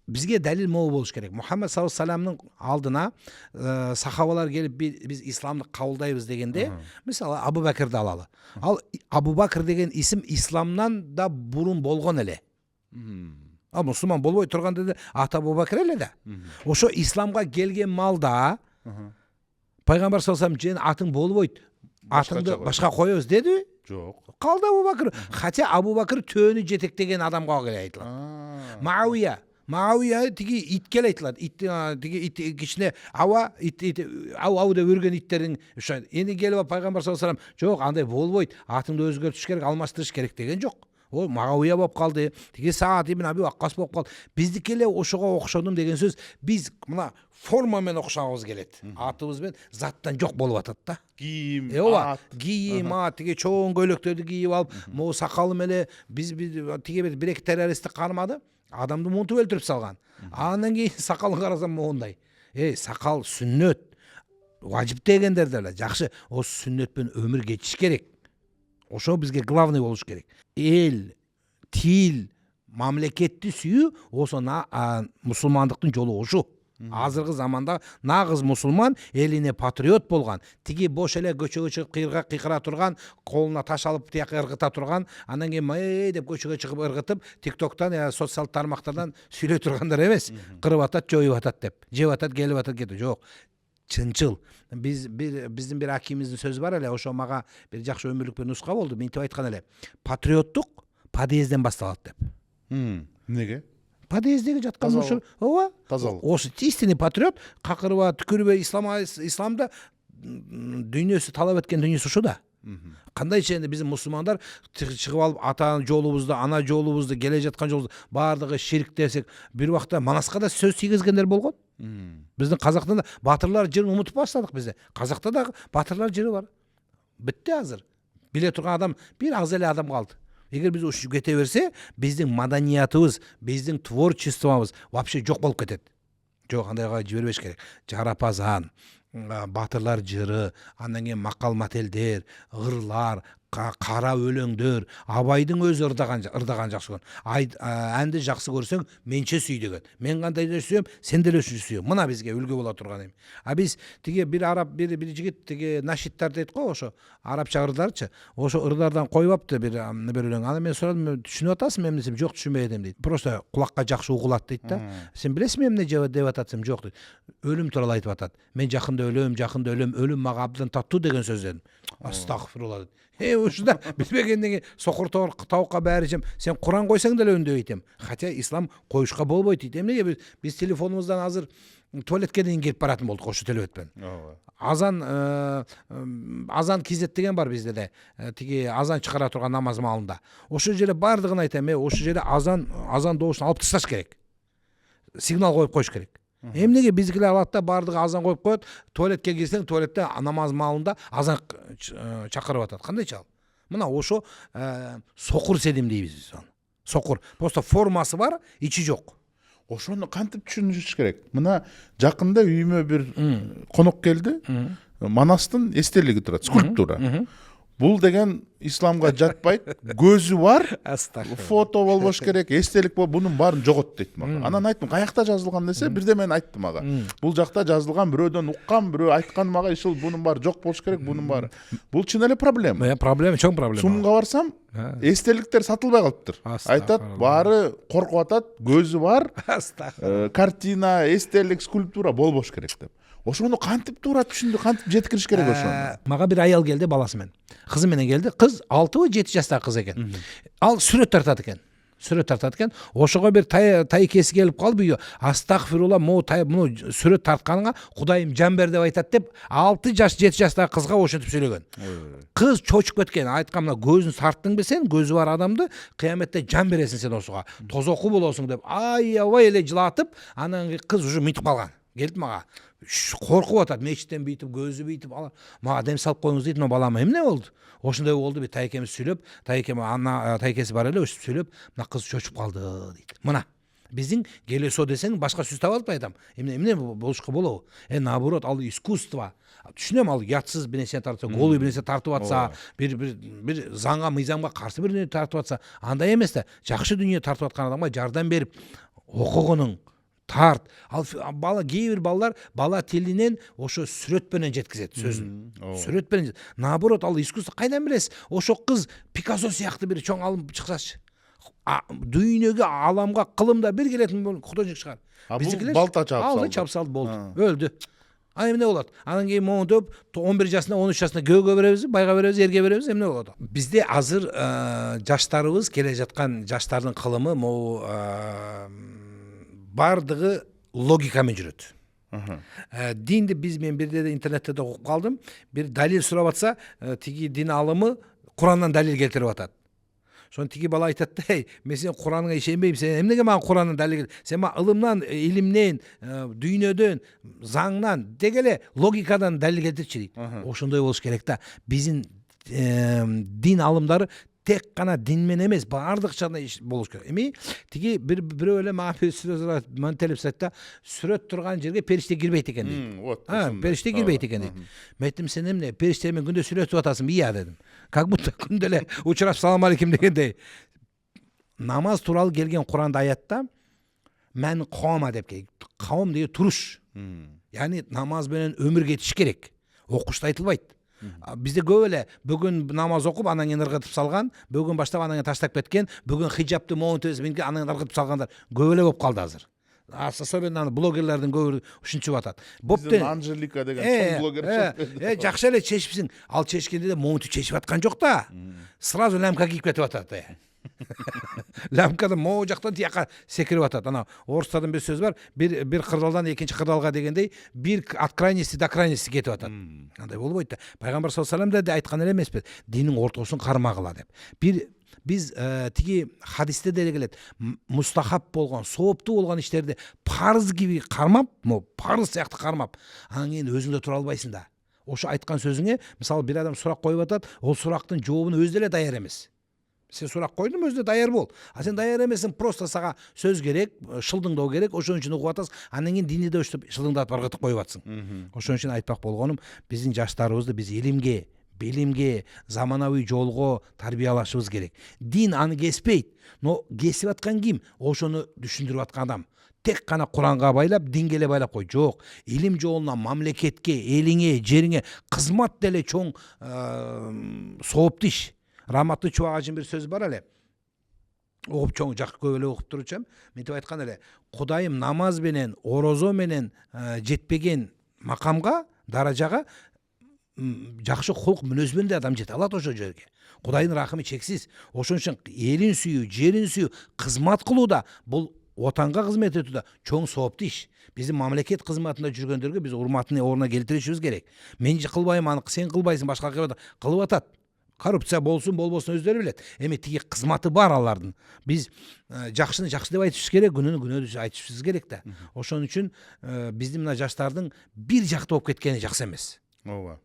Бизге далил могу болуш керек. Мухаммад саллаллаху алейхи вассаламдын алдына сахабалар келип биз исламды кабылдайбыз дегенде, мисалы Абу Бакрды алалы. Ал Абу Бакр деген исим исламнан да бурун болгон эле. Ал мусулман болбой турганда аты Абу Бакр эле да. Ошо исламга келген малда пайгамбар саллаллаху алейхи вассалам атың болбойт, атыңды башка коебуз деди. Жок. Калды Абу Бакр. Хотя Абу Бакр төөнү жетектеген адамга айтылат. Мауия тиги итке айтылат. Тиги ит кичине ава ау деп өргөн иттердин ошо эми келип пайгамбар саллаллаху алейхи вассалам жок, андай болбойт, атыңды өзгөртүш керек, алмаштырыш керек деген жок. Ол Мауия болуп калды. Тиги Саад ибн Аби Ваккас болуп калды. Биздики эле ошого окшодум деген сөз биз мына форма менен окшогубуз келет. Атыбыз менен заттан жок болуп атат да. Кийим, ат. Кийим, тиги чоң көйлөктөрдү кийип алып, могу сакалы менен биз тиги бир эки террористти кармады, адамды мунтуп өлтүрүп салган. Андан кийин сакалын карасам моундай. Сакал сүннөт. Важип дегендер деле жакшы, о сүннөт менен өмүр кечиш керек. Ошо бизге главный болуш керек. Эл, тил, мамлекетти сүйүү ошо мусулмандыктын жолу ошо. Азыркы заманда нагыз мусулман элине патриот болган, тиги бош эле көчөгө чыгып кыйкыра турган, колуна таш алып тияка ыргыта турган, андан кийин май деп көчөгө чыгып ыргытып, TikToктан социал тармактардан сүйлөй тургандар эмес. Кырып атат, жоюп атат деп. Жеп атат, келип атат, кетип. Жок. Чынчыл. Биздин бир акимиздин сөзү бар эле, ошо мага бир жакшы өмүрлүк бир нуска болду. Минтип айткан эле. Патриоттук подъезден башталат деп. Эмнеге? Подъездеги жаткан ошо, ооба. Тазалык. Ошо истинный патриот, какырба, түкүрбөй исламда дүйнөсү талап эткен дүйнөсү ошо да. Кандайча энди биздин мусулмандар чыгып алып ата жолубузду, ана жолубузду, келе жаткан жолубузду баардыгы ширк десек, бир убакта Манаска да сөз тийгизгендер болгон. Биздин казактан да батырлар жырын унутуп баштадык бизде. Казакта да батырлар жыры бар. Битти азыр. Биле турган адам бир аз эле адам калды. Эгер биз ушу кете берсе, биздин маданиятыбыз, биздин творчествобуз вообще жок болуп кетет. Жок, андайга жибербеш керек. Жарапазан, батырлар жыры, андан кийин макал мателдер, ырлар, кара өлөңдөр, Абайдын өзү ырдаган жакшы көргөн. Әнди жакшы көрсөң, менче сүй деген. Мен кандай деле сүйөм, сен деле сүйөм. Мына бизге үлгү боло турган эми. Биз тиги бир араб бир жигит тиги нашиттар дейт го, ошо арабча ырдарчы. Ошо ырдардан коюп апты бир өлөң. Аны мен сурадым, түшүнүп атасың эмне десем, жок, түшүнбөй атам дейт. Просто кулакка жакшы угулат дейт да. Сен билесиңби эмне деп атасың? Жок дейт. Өлүм тууралуу айтып атат. Мен жакында өлөм, өлүм мага абдан таттуу деген сөз дедим. Астагфирулла. Ушуда билбегенден сокур табакка баары жем. Сен Куран койсоң деле өндөй айтам. Хотя ислам коюшка болбойт дейт. Эмнеге биз телефонубуздан азыр туалетке дейин кирип баратын болдук ошо телефонмен. Азан кизет деген бар бизде де. Тиги азан чыгара турган намаз маалында. Ошо жерде бардыгын айтам, ошо жерде азан доошун алып ташташ керек. Сигнал коюп коюш керек. Эмнеге биздикилер алат да бардыгы азан коюп коет, туалетке кирсең, туалетте намаз маалында азан чакырып атат. Кандайча ал? Мына ошо сокур седим дейбиз биз аны. Сокур. Просто формасы бар, ичи жок. Ошону кантип түшүнүш керек? Мына жакында үйүмө бир конок келди. Манастын эстелиги турат, скульптура. бул деген исламга жатпайт. Көзү бар, Астагфирулла. фото болбош керек, эстелик бунун баарын жогот дейт мага. Анан айттым, каякта жазылган десе, бирде мен айттым ага. Бул жакта жазылган, бирөөдөн уккан, бирөө айткан мага, ишул бунун баары жок болуш керек, бунун баары. Бул чын эле проблема. Проблема, чоң проблема. Сумга барсам, эстеликтер сатылбай калыптыр. Айтат, баары коркуп атат, көзү бар, картина, эстелик, скульптура болбош керек деп. Ошону кантип туура түшүндү, кантип жеткириш керек ошону? Мага бир аял келди баласы менен. Кызы менен келди. Кыз 6-7 жаштагы кыз экен. Ал сүрөт тартат экен. Ошого бир тайкеси келип калды үйгө. Астагфирулла, муну сүрөт тартканыңа Кудайым жан бер деп айтат деп 6 жаш 7 жаштагы кызга ошентип сүйлөгөн. Кыз чочуп кеткен. Айткан, мына көзүн тарттың бе сен, көзү бар адамды кыяметте жан бересиң сен ошого. Тозоку болосуң деп аябай эле жылатып, анан кыз уже мынтип калган. Келип мага коркуп атат, мечиттен бүйтүп, көзү бүйтүп, мага дем салып коюңуз дейт, но балам эмне болду? Ошондой болду, бир тайкемиз сүйлөп, тайкеси бар эле, ошо сүйлөп, мына кыз чочуп калды дейт. Мына биздин келесо десең башка сөз таба албай атам. Эмне болушка болобу? Наоборот, ал искусство. Түшүнөм, ал ятсыз бир нерсе тартып, голый бир нерсе тартып атса, бир заңга, мыйзамга каршы бир нерсе тартып атса, андай эмес да, жакшы дүнүйө тартып аткан адамга жардам берип, окугунуң тарт. Ал бала, кээ бир балдар бала тилинен ошо сүрөт менен жеткизет сөзүн. Сүрөт менен. Наоборот, ал искусство кайдан билесиз? Ошо кыз Пикассо сыяктуу бир чоң алым чыксачы. Дүйнөгө, аламга, кылымда бир келетин художник чыгар. Бул балта чап салды, болду. Өлдү. Эмне болот? Анан кийин монтуп 11 жашында, 13 жашында көөгө беребиз, байга беребиз, эрге беребиз, эмне болот? Бизде азыр жаштарыбыз, келе жаткан жаштардын кылымы могу бардыгы логикамен жүрөт. Динди мен бирде интернетте окуп калдым. Бир далил сурап атса, тиги дин алымы Курандан далил келтирип атат. Ошон тиги бала айтат да, мен сен Кураныңа ишенбейм, сен эмнеге мага Курандан далил? Сен мага ылымдан, илимден, дүйнөдөн, заңнан, деги эле логикадан далил келтирчи дейт. Ошондой болуш керек да. Биздин дин алымдары тек гана дин менен эмес, баардык жагда болуш керек. Эми тиги бирөө эле мага сүрөт мантелип айтты да, сүрөт турган жерге периште кирбейт экен дейт. Вот. Периште кирбейт экен дейт. Мен айттым, сен эмне периште менен күндө сүрөтүп атасың, ия дедим. Как будто күндө эле учурап салам алейкум дегендей. Намаз тууралуу келген Куранда аятта мен кавма деп келген. Кавм деген туруш. Яни намаз менен өмүр кетиш керек. Окушта айтылбайт. Бизде көп эле бүгүн намаз окуп, анан кийин ыргытып салган, бүгүн баштап анан кийин таштап кеткен, бүгүн хиджабты моунтез менен анан ыргытып салгандар көп эле болуп калды азыр. Особенно блогерлердин көбү ушинчип атат. Биздин Анжелика деген чоң блогер. Жакшы эле чечипсиң. Ал чечкенде де моунту чечип аткан жок да. Сразу лямка кийип кетип атат. Ламкадан могу жактан тияка секирип атат. Ана орустардан бир сөз бар, бир кырдалдан экинчи кырдалга дегендей, бир от крайности до крайности кетип атат. Андай болбойт да. Пайгамбар саллаллаху алейхи ва саллям да айткан эле эмеспи, диниң ортосун кармагыла деп. Биз тиги хадисте деле келет, мустахаб болгон, сооптуу болгон иштерди парыз gibi кармап, парыз сыяктуу кармап, анан кийин өзүңдө тура албайсың да. Ошо айткан сөзүңө, мисалы бир адам сурак коюп атат, ол сурактын жообуна өзү деле даяр эмес. Сен сурак койдуң, өзү даяр бол. А сен даяр эмесиң, просто сага сөз керек, шылдыңдоо керек, ошон үчүн угуп атасың, анан кийин динди да өстүп шылдыңдатып ыргытып коюп атсың. Ошон үчүн айтпак болгонум, биздин жаштарыбызды биз илимге, билимге, заманауи жолго тарбиялашыбыз керек. Дин аны кеспейт, но кесип аткан ким? Ошону түшүндүрүп аткан адам. Тек гана Куранга байлап, динге эле байлап кой. Жок, илим жолуна, мамлекетке, элиңе, жериңе кызмат деле чоң сооптуу иш. Раматтуу Чубагажын бир сөзү бар эле. Окуп чоң жак көп эле окуп турчам. Мынтип айткан эле, Кудайым намаз менен, орозо менен жетпеген макамга, даражага жакшы холк мүнөз менен адам жете алат ошол жерге. Кудайдын рахымы чексиз. Ошон үчүн элин сүйүү, жерин сүйүү, кызмат кылууда, бул отанга кызмат этүүдө чоң сооптуу иш. Биздин мамлекет кызматында жүргөндөргө биз урматын ордуна келтиришибиз керек. Мен кылбайм, аны сен кылбайсың, башка кылып атат. Коррупция болсун, болбосун өздөрү билет. Эми тиги кызматы бар алардын. Биз жакшыны жакшы деп айтышыбыз керек, күнүнү күнөө деп айтышыбыз керек да. Ошон үчүн биздин мына жаштардын бир жакты болуп кеткени жакшы эмес. Ооба.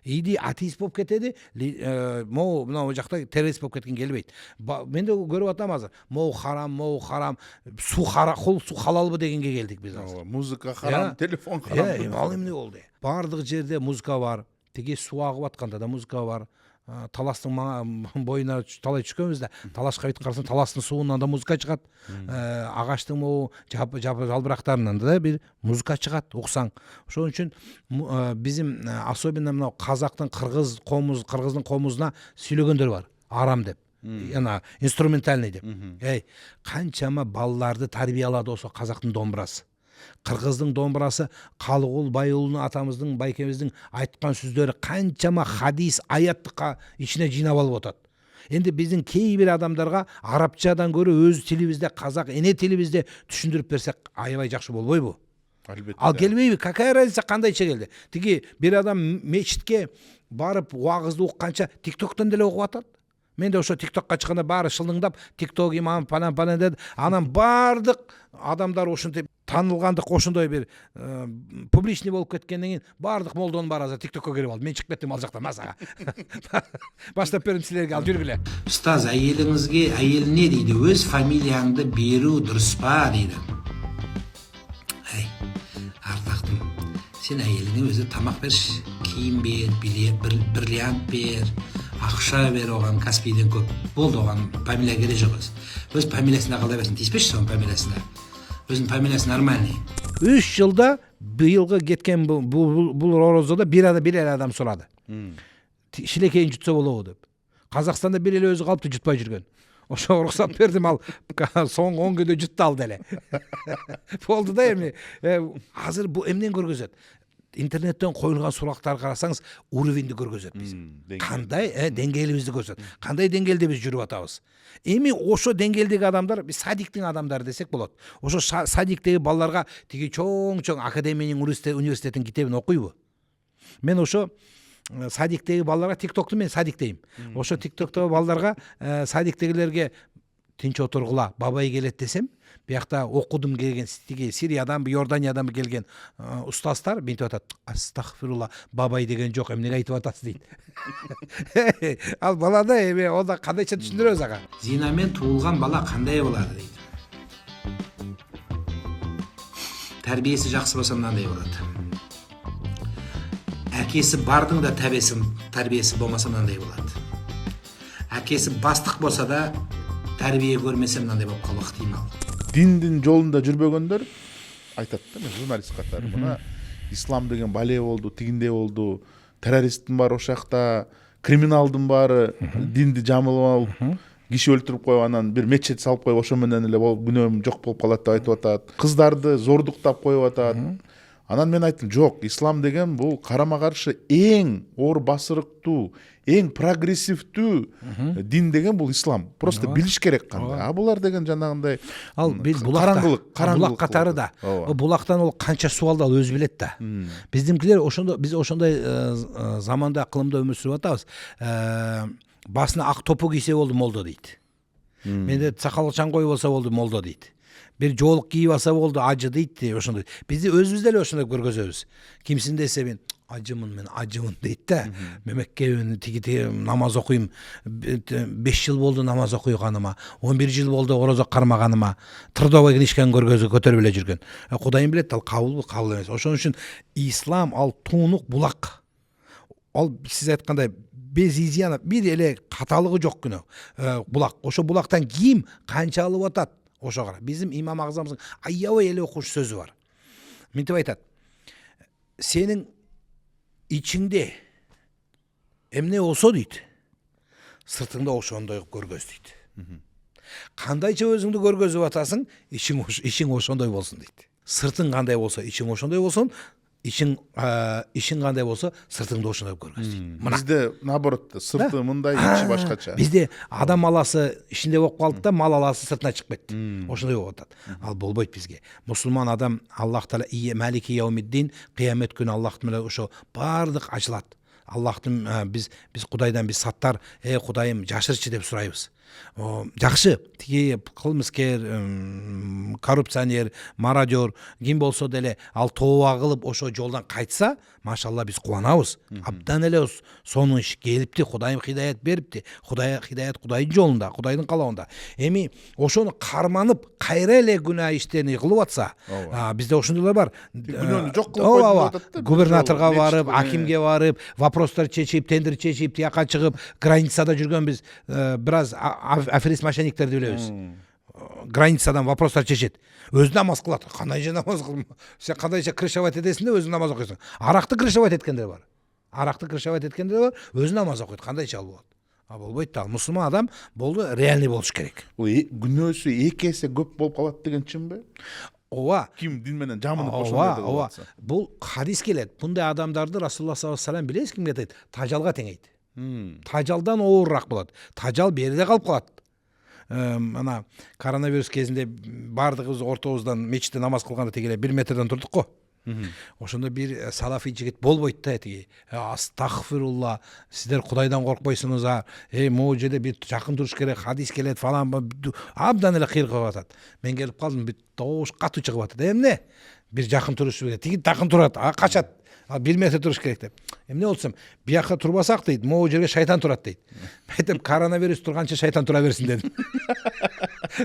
Иди атеист болуп кетеди, мына жакта террорист болуп кеткен келбейт. Мен да көрүп атам азыр. Могу харам, суу халалбы дегенге келдик биз азыр. Музыка харам, телефон харам. Ал эмне болду? Бардык жерде музыка бар. Тиги суу агып атканда да музыка бар. таластың бойына талай түшкөнбүз да, талашка бүйтүп карасаң таластын суунан да музыка чыгат, агачтын могу жалбырактарынан да бир музыка чыгат уксаң. Ошон үчүн биздин особенно мына казактын кыргыздын комузуна сүйлөгөндөр бар, арам деп. Яна инструментальный деп. Канчама балаларды тарбиялады ошо казактын домбурасы. Кыргыздын домбурасы Калыгул Байулунун атамыздын, байкемиздин айткан сөздөрү канчама хадис, аятты ичине жыйнап алып атат. Энди биздин кей бир адамдарга арабчадан көрө өз тилибизде, казак эне тилибизде түшүндүрүп берсек аябай жакшы болбойбу? Албетте. Ал келбейби? Какая разница кандайча келди? Тиги бир адам мечитке барып вагызды укканча тиктоктон деле угуп атат. Мен де ошо тиктокко чыкканда баары шылыңдап, тикток имам панан деди. Анан бардык адамдар ошентип таанылгандык ошондой бир публичный болуп кеткенден кийин бардык молдонун баары азыр тиктокко кирип алды. Мен чыгып кеттим ал жактан масага. Баштап бердим силерге, ал жүргүлө. Устаз, әйелине дейді, өз фамилияңды беру дұрыс па дейді. Ардақтым, сен әйеліңе өзі тамақ берші, киім бер, бриллиант бер, ақша бер, оған Каспийден көп. Болды, оған фамилия керек жоқ өзі. Өз фамилиясында қалда берсін, тиіспеші соның фамилиясында. Өзінің фамилиясы нормальный. 3 жылда быйылгы кеткен бул орозодо бир адам сурады. Шилекейин жутса болобу деп. Казакстанда бир эле өзү калыптı жутпай жүргөн. Ошо уруксат бердим, ал соң 10 күндө жутталды эле. Болду да эми. Азыр бу эмнен көргөзөт? Интернеттен коюлган сурактар карасаңыз, уровеньди көргөзөт биз. Кандай деңгээлибизди көрсөтөт. Кандай деңгээлде биз жүрүп атабыз. Эми ошо деңгээлдеги адамдар, биз садиктин адамдары десек болот. Ошо садиктеги балдарга тиги чоң академиянын университеттин китебин окуйбу? Мен ошо садиктеги балдарга, тиктокту мен садик дейм. Ошо тиктоктогу балдарга, садиктегилерге тинч отургула, бабай келет десем, биякта окудум келген Сириядан, Иорданиядан келген устаздар мынтип атат: "Астагфирулла, бабай деген жок, эмнеге айтып атасыз" дейт. Ал балада эми ода кандайча түшүндүрөбүз ага. Зинамен туылған бала қандай болады дейді. Тәрбиесі жақсы болса мынандай болады. Әкесі бардың да тәрбиесі болмаса мынандай болады. Әкесі бастық болса да тәрбие көрмесе мынандай болып қалуы ықтимал. Диндин жолунда жүрбөгөндөр айтат да, мен журналист катары мына ислам деген бале болду, тигиндей болду, террористтин баары ошакта, криминалдын баары динди жамылып алып, киши өлтүрүп коюп, анан бир мечет салып коюп, ошо менен эле күнөөм жок болуп калат деп айтып атат. Кыздарды зордуктап коюп атат. Анан мен айттым, жок, ислам деген бул карама каршы эң оор басырыктуу, эң прогрессивдүү дин деген бул ислам. Просто билиш керек кандай. А булар деген жанагындай ал бир караңгылык катары да. Булактан ол канча суу алды, ал өзү билет да. Биздинкилер биз ошондой заманда, кылымда өмүр сүрүп атабыз. Басына ак топу кийсе болду молдо дейт. Менде сакал чаңгой болсо болду молдо дейт. Бир жоолук кийип алса болду ажы дейт. Ошондой. Бизди өзүбүз деле ошондой көргөзөбүз. Кимсин десе мен ажымын дейт да. Мемекке тиги намаз окуйм. 5 жыл болду намаз окуйганыма, 11 жыл болду орозо кармаганыма, трудовой книжканы көтөрүп эле жүргөн. Кудайым билет, ал кабыл эмес. Ошон үчүн ислам ал туунук булак. Ал сиз айткандай без изъяна, бир эле каталыгы жок күнөө булак. Ошо булактан ким канча алып атат? Ошо кара. Биздин имам агзамыздын аябай эле окуш сөзү бар. Мынтип айтат: сенин ичиңде эмне болсо дейт, сыртыңда ошондой көргөз дейт. Кандайча өзүңдү көргөзүп атасың, ичиң ошондой болсун дейт. Сыртың кандай болсо, ичиң ошондой болсун. Ишин кандай болсо, сыртыңды ошондой көргөз дейт. Бизде наоборот, сырты мындай, ичи башкача. Бизде адам аласы ичинде болуп калды да, мал аласы сыртына чыгып кетти. Ошондой болуп атат. Ал болбойт бизге. Мусулман адам Аллах Таала Малики яумиддин, кыямет күнү Аллах менен ошо бардык ачылат. Аллахтын биз Кудайдан биз саттар, Кудайым жашырчы деп сурайбыз. Жакшы, тиги кылмыскер, коррупционер, мародер ким болсо деле ал тооба кылып ошо жолдон кайтса, машалла биз кубанабыз. Абдан эле сонун иш келипти, Кудайым хидаят берипти. Хидаят Кудайдын жолунда, Кудайдын калабында. Эми ошону карманып, кайра эле күнөө иштерин кылып атса, бизде ошондойлор бар. Күнөөнү жок кылып койду деп атат да. Губернаторго барып, акимге барып, вопростор чечип, тендер чечип, тияка чыгып, границада жүргөнбүз. Бир аз аферист мошенниктерди билебиз. Границадан вопростар чечет. Өзү намаз кылат. Кандайча намаз кылма. Сен кандайча крышевать этесиң да өзүң намаз окуйсуң. Аракты крышевать эткендер бар. Өзү намаз окуйт. Кандайча ал болот. Болбойт да. Мусулман адам болду, реальный болуш керек. Күнөөсү 2 эсе көп болуп калат деген чынбы? Ооба. Ким дин менен жамынып ошондой деп атса. Бул хадис келет. Мындай адамдарды Расулулла саллаллаху алейхи вассалам билесиз кимге айтат? Тажалга теңейт. Тажалдан оорураак болот. Тажал бериде калып калат. Ана коронавирус кезинде бардыгыбыз ортобуздан мечитте намаз кылганда тигиле 1 метрден турдук го. Ошондо бир салафи жигит болбойт да тиги. Астагфирулла, сиздер Кудайдан коркпойсуңуз, могу жерде бир жакын туруш керек, хадис келет фалан, абдан эле кыйыр кылып атат. Мен келип калдым, бир тош катуу чыгып атат. Эмне? Бир жакын туруш керек. Тиги жакын турат, качат. 1 метр туруш керек деп. Эмне болсом, бияка турбасак дейт, могу жерге шайтан турат дейт. Айтып, коронавирус турганча шайтан тура берсин дедим.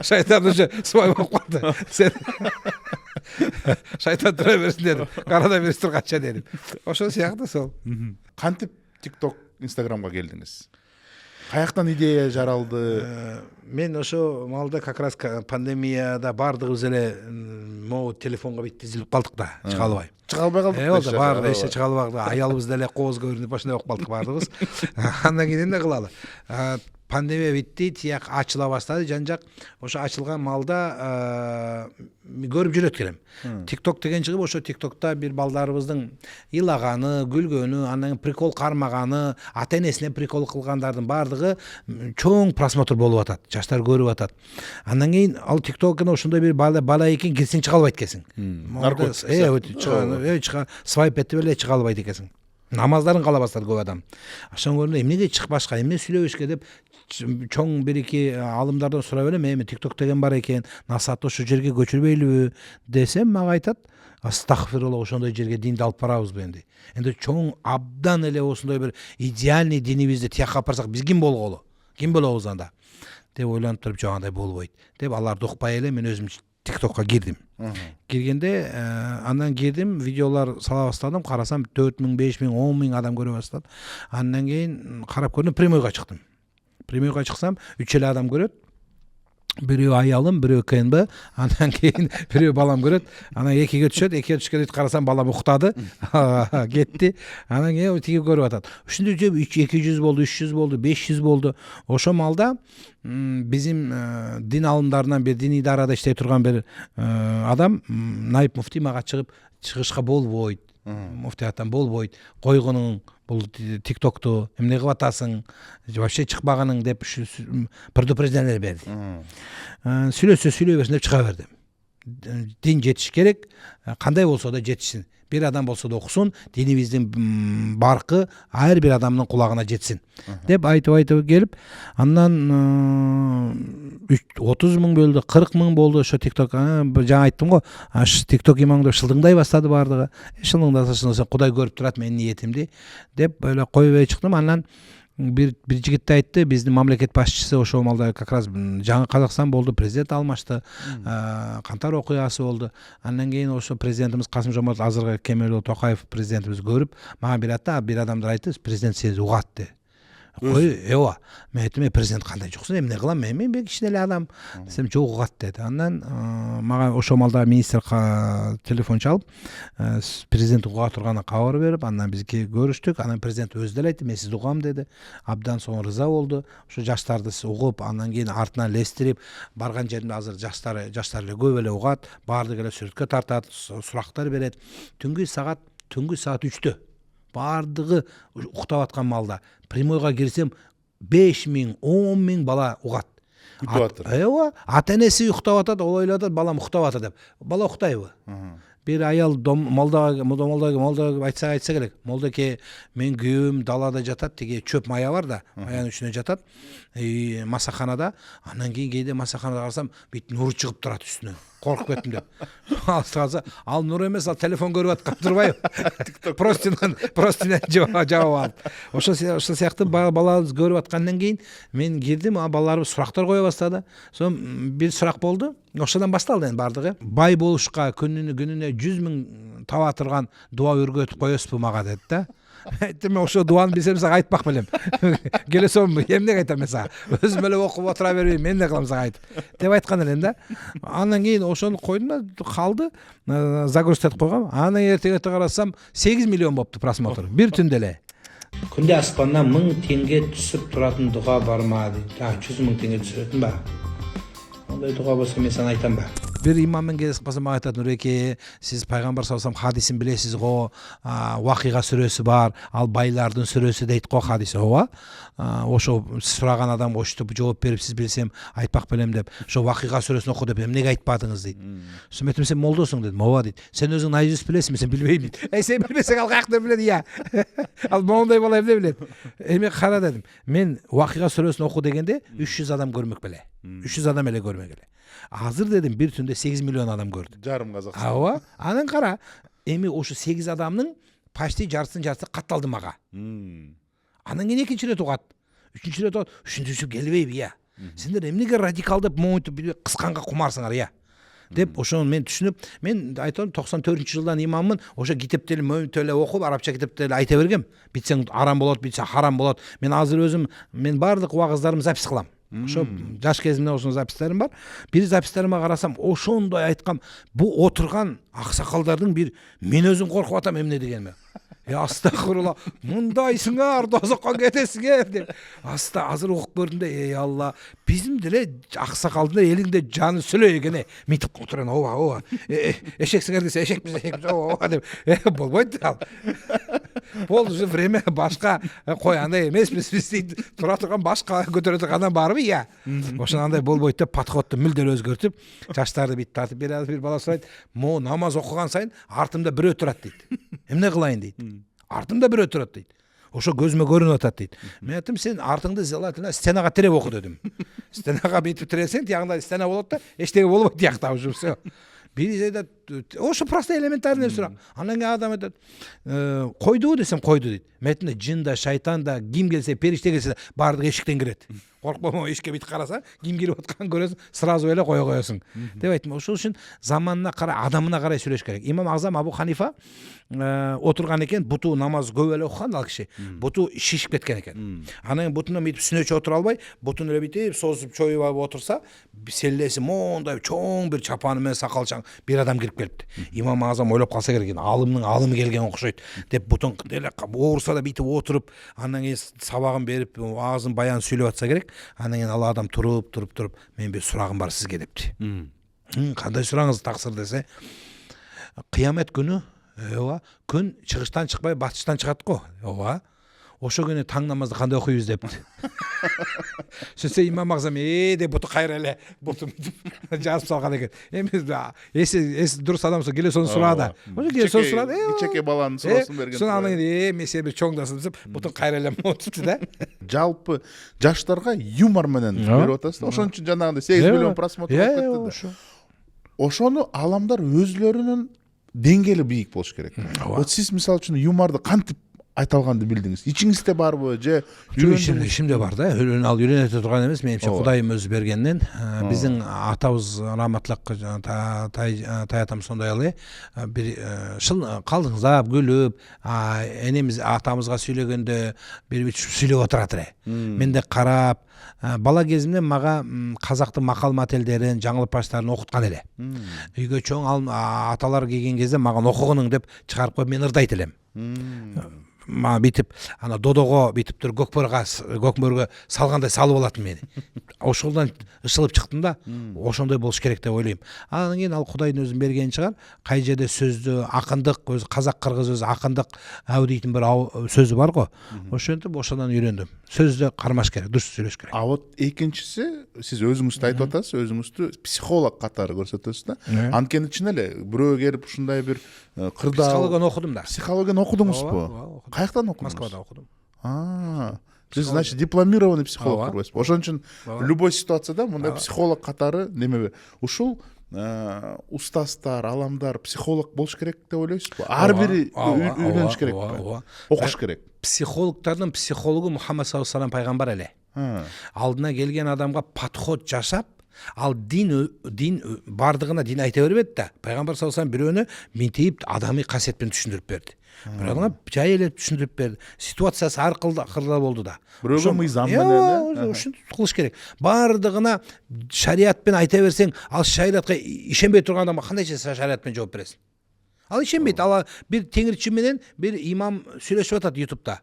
Шайтан уже свой болуп калды. Шайтан тура берсин дедим. Коронавирус турганча дедим. Ошол сыяктуу сол. Кантип TikTok, Instagramга келдиңиз? Каяктан идея жаралды? Мен ошо малда как раз пандемияда бардыгыбыз эле могу телефонго бит тизилип калдык да, чыга албай. Чыга албай калдык. Баары эче чыга албай калдык. Аялыбыз деле кооз көрүнүп ошондой болуп калдык бардыгыбыз. Андан кийин эмне кылалы? Пандемия битти, тияк ачыла баштады, жан-жак. Ошо ачылган малда көрүп жүрөт келем. TikTok деген чыгып, ошо TikTokта бир балдарыбыздын ылаганы, күлгөнү, андан прикол кармаганы, ата-энесине прикол кылгандардын бардыгы чоң просмотр болуп атат. Жаштар көрүп атат. Андан кийин ал TikTok'уна ошондой бир бала экен, кирсең чыга албайт экенсиң. Чыга свайп этип эле чыга албайт экенсиң. Намаздарын кала баштады көп адам. Ошондо көрүндө эмнеге чыкпашка, эмне сүйлөбөшкө деп чоң бир-эки алымдардан сурап элем, эми TikTok деген бар экен, насаатты ошол жерге көчүрбөйлүбү десем, мага айтат, астагфирулла, ошондой жерге динди алып барабызбы энди. Энди чоң абдан эле осундай бир идеальный динибизди тияка алып барсак, биз ким болголу? Ким болобуз анда? Деп ойлонуп туруп, жок андай болбойт. Деп аларды укпай эле мен өзүм TikTok'ка кирдим. Киргенде андан кирдим, видеолор сала баштадым, карасам 4000, 5000, 10000 адам көрө баштады. Андан кийин карап көрдүм, прямойго чыктым. Прямойго чыксам 3 эле адам көрөт. Бирөө аялым, бирөө КНБ, андан кийин бирөө балам көрөт. Анан экиге түшөт, экиге түшкөндө карасам балам уктады, кетти. Анан кийин тиги көрүп атат. Ушундай 200 болду, 300 болду, 500 болду. Ошо малда bizim din alımlarından bir din idarada иштей турган bir адам, Найып муфти мага чыгышка болбойт. Муфтияттан болбойт. Койгонуң бул TikTok'ту эмне кылып атасың? Вообще чыкпаганың деп предупреждение берди. Сүйлөй берсин деп чыга бердим. Дин жетиш керек, кандай болсо да жетишсин. Bir adam bolsa da okusun, dinimizin barkı her bir adamın kulağına жетсин. Деп айтып келип, андан 30 000 болду, 40 000 болду ошо TikTok. Жаңа айттым го, TikTok имаңдап шылдыңдай баштады бардыгы. Шылдыңдаса Кудай көрүп турат менин ниетимди деп эле койбой чыктым. Андан bir жигитти айтты, биздин мамлекет башчысы ошол малда как раз жаңы Казакстан болду, президент алмашты, кантар окуясы болду. Андан кийин ошо президентибиз Касым-Жомарт азыркы Кемелұлы Токаев президентибиз көрүп, мага бир адамдар айтты, президент сени угат деп. Эва, мен айттым, президент кандай жоксун, эмне кылам, мен кичине эле адам десем, жок угат деди. Андан мага ошол малда министр телефон чалып, президент уга турганын кабар берип, андан бизге көрүштүк. Анан президент өзү деле айтты, мен сизди угам деди. Абдан соң рыза болду. Ошо жаштарды угуп, андан кийин артынан лестирип, барган жеримде азыр жаштар эле көп эле угат, баардык эле сүрөткө тартат, сурактар берет. Түнгү саат 3-тө бардыгы уктап аткан малда прямойго кирсем 5000, 10000 бала угат. Ата-энеси уктап атат, ол ойлоп атат, балам уктап атат деп. Бала уктайбы? бир аял молда айтса керек. Молдеке, мен күйөөм далада жатат, тиги чөп мая бар да, маянын үстүнө жатат. Масаханада, андан кийин кээде масаханада карасам, бүт нур чыгып турат үстүнөн. Коркуп кеттим деп. Ал нур эмес, ал телефон көрүп аткан турбайбы? Простинен жабып алып. Ошол сыяктуу балабыз көрүп аткандан кийин мен кирдим, балаларыбыз сурактар кое баштады. Сонун бир сурак болду. Ошодан башталды эми бардыгы. Бай болушка күнүнө 100 000 таба турган дуа өргөтүп коесузбу мага деди да. Айттым, мен ошо дуаны билсем сага айтпак белем. Келесем, эмне айтам мен сага? Өзүм эле окуп отура бербейм, мен эмне кылам сага айтып. Деп айткан элем да. Андан кийин ошону койдум да, калды. Загрузка этип койгом. Анан эртең карасам 8 миллион болупту просмотр. Бир түндө эле. Күндө аспандан 1000 теңге түсүп туратын дуга барма дейт. 100 000 теңге түсүрөтүн ба? Ондай дуга болсо мен сага айтам ба? Бир имаммен кездесип калсам мага айтат, Нуреке, сиз пайгамбар саллаллаху алейхи вассалам хадисин билесиз го, Вакыйга сүрөсү бар, ал байлардын сүрөсү дейт го хадис. Ооба. Ошо сураган адам ошто жооп берип, сиз билсем айтпак белем деп. Ошо Вакыйга сүрөсүн оку деп эмнеге айтпадыңыз дейт. Сен айтам, сен молдосуң дедим. Ооба дейт. Сен өзүң наизусть билесиңби? Сен билбейм дейт. Сен билбесең ал каякта билет, ия. Ал моундай бала эмне билет? Эми кара дедим. Мен Вакыйга сүрөсүн оку дегенде 300 адам көрмөк беле. 300 адам эле көрмөк эле. Азыр дедим, бир түндө 8 миллион адам көрдү. Жарым Казакстан. Ооба. Анан кара, эми ошо 8 адамдын почти жарысын катталды мага. Анан кийин экинчи ирет угат. Үчүнчү ирет угат. Ушинтип келбейби, ия. Сендер эмнеге радикалдып моунтуп кысканга кумарсыңар, ия. Деп ошону мен түшүнүп, мен айтам 94-жылдан имаммын, ошо китепти мөмтө эле окуп, арабча китепти эле айта бергем. Битсең арам болот, битсе харам болот. Мен азыр өзүм баардык убагыздарымды запись кылам. Ошо жаш кезимде ошо записьтерим бар. Бир записьтериме карасам, ошондой айткам, бу отурган аксакалдардын бир мен өзүм коркуп атам эмне дегенме. Астагфирулла, мындайсыңар, дозокко кетесиңер деп. Азыр окуп көрдүм да, ey Алла, биздин деле аксакалдын элиңде жаны сүлөй экен, митип отурган, ооба. Эшексиңер десе, эшекпиз, ооба деп. Болбойт ал. Болду уже время башка, кой андай эмеспиз биз дейт. Тура турган башка көтөрө тургандан барбы, ия. Ошондой болбойт деп подходду мүлдө өзгөртүп, жаштарды бит тартып бир бала сурайт, "Мо намаз окуган сайын артымда бирөө турат" дейт. Эмне кылайын дейт. Артымда бирөө турат дейт. Ошо көзүмө көрүнүп атат дейт. Мен айттым, сен артыңды желательно стенага тиреп оку дедим. Стенага битип тиресең, тиягында стена болот да, эчтеке болбойт тиякта уже все. Бири айтат, ошо просто элементарный сурак. Анан кийин адам айтат, койдубу десем, койду дейт. Метинде жин да, шайтан да, ким келсе, периште келсе, баардыгы эшиктен кирет. Коркпомо, эшикке бит караса, ким кирип атканын көрөсүң, сразу эле кое коесуң. Деп айттым. Ошол үчүн заманына карай, адамына карай сүйлөш керек. Имам Азам Абу Ханифа отурган экен, буту намаз көп эле окуган ал киши. Буту шишип кеткен экен. Анан бутуна митип сүнөчө отура албай, бутун эле битип созуп чоюп алып отурса, селлеси мондай чоң бир чапаны менен сакалчаң бир адам кирип келипти. Имам Азам ойлоп калса керек, алымдын алымы келген окшойт деп бутун эле оорса да битип отуруп, андан кийин сабагын берип, аазын баян сүйлөп атса керек. Анан кийин ал адам туруп, мен бир сурагым бар сизге депти. Кандай сурагыңыз таксыр десе, кыямет күнү, ооба, күн чыгыштан чыкпай батыштан чыгат го, ооба. Ошо күнү таң намазды кандай окуйбуз депти. Сөйтсе имам Азам деп буту кайра эле бутун жазып салган экен. Эми эси дурус адам келе сону сурады. Ошо келе сону сурады. Кичеке баланын суроосун берген. Сону анан мен сени бир чоңдасым деп бутун кайра эле отупту да. Жалпы жаштарга юмор менен берип атасыз да. Ошон үчүн жанагындай 8 миллион просмотр болуп кетти да. Ошону аламдар өзлөрүнүн деңгээли бийик болуш керек. Вот сиз мисалы үчүн юморду кантип айта алганды билдиңиз? Ичиңизде барбы же ишимде бар да. Ал үйрөнөтө турган эмес, менимче Кудайым өзү бергенден. Биздин атабыз раматлык тай атам сондай эле бир калдыңзап күлүп, энемиз атамызга сүйлөгөндө бир сүйлөп отурат эле. Мен де карап, бала кезимде мага казактын макал мателдерин, жаңылыпаштарын окуткан эле. Үйгө чоң аталар келген кезде мага окугуның деп чыгарып коюп мен ырдайт элем. бүйтіп ана додого бүйтіп туруп көкмөргө салгандай салып алатын мени. Ошолдан ышылып чыктым да, ошондой болуш керек деп ойлойм. Анан кийин ал Кудайдын өзү бергени чыгар. Кай жерде сөздү акындык, өзү казак кыргыз өзү акындык дейтин бир сөзү бар го. Ошентип ошондон үйрөндүм. Сөздү кармаш керек, дурус сүйлөш керек. А вот экинчиси, сиз өзүңүздү айтып атасыз, өзүңүздү психолог катары көрсөтөсүз да. Анткени чын эле бирөө келип ушундай бир кырдаал Психологияны окудум да. Психологияны окудуңузбу? Каяктан окудуңуз? Москвада окудум. Сиз, значит, дипломированный психолог болбойсузбу? Ошон үчүн любой ситуацияда мындай психолог катары немеби? Ушул устаздар, аламдар психолог болуш керек деп ойлойсузбу? Ар бири үйрөнүш керекпи? Окуш керек. Психологдордун психологу Мухаммад саллаллаху алейхи ва саллям пайгамбар эле. Алдына келген адамга подход жашап, ал дин бардыгына дин айта бербеди да. Пайгамбар саллаллаху алейхи ва саллям бирөөнү минтип адамый касиетпен түшүндүрүп берди. Бирөөгө жай эле түшүндүрүп берди. Ситуациясы ар кырда болду да. Бирөөгө мыйзам менен ушинтип кылыш керек. Бардыгына шариятпен айта берсең, ал шариатка ишенбей турган адамга кандайча шариатпен жооп бересиң? Ал ишенбейт. Ал бир теңирчи менен бир имам сүйлөшүп атат YouTube'да.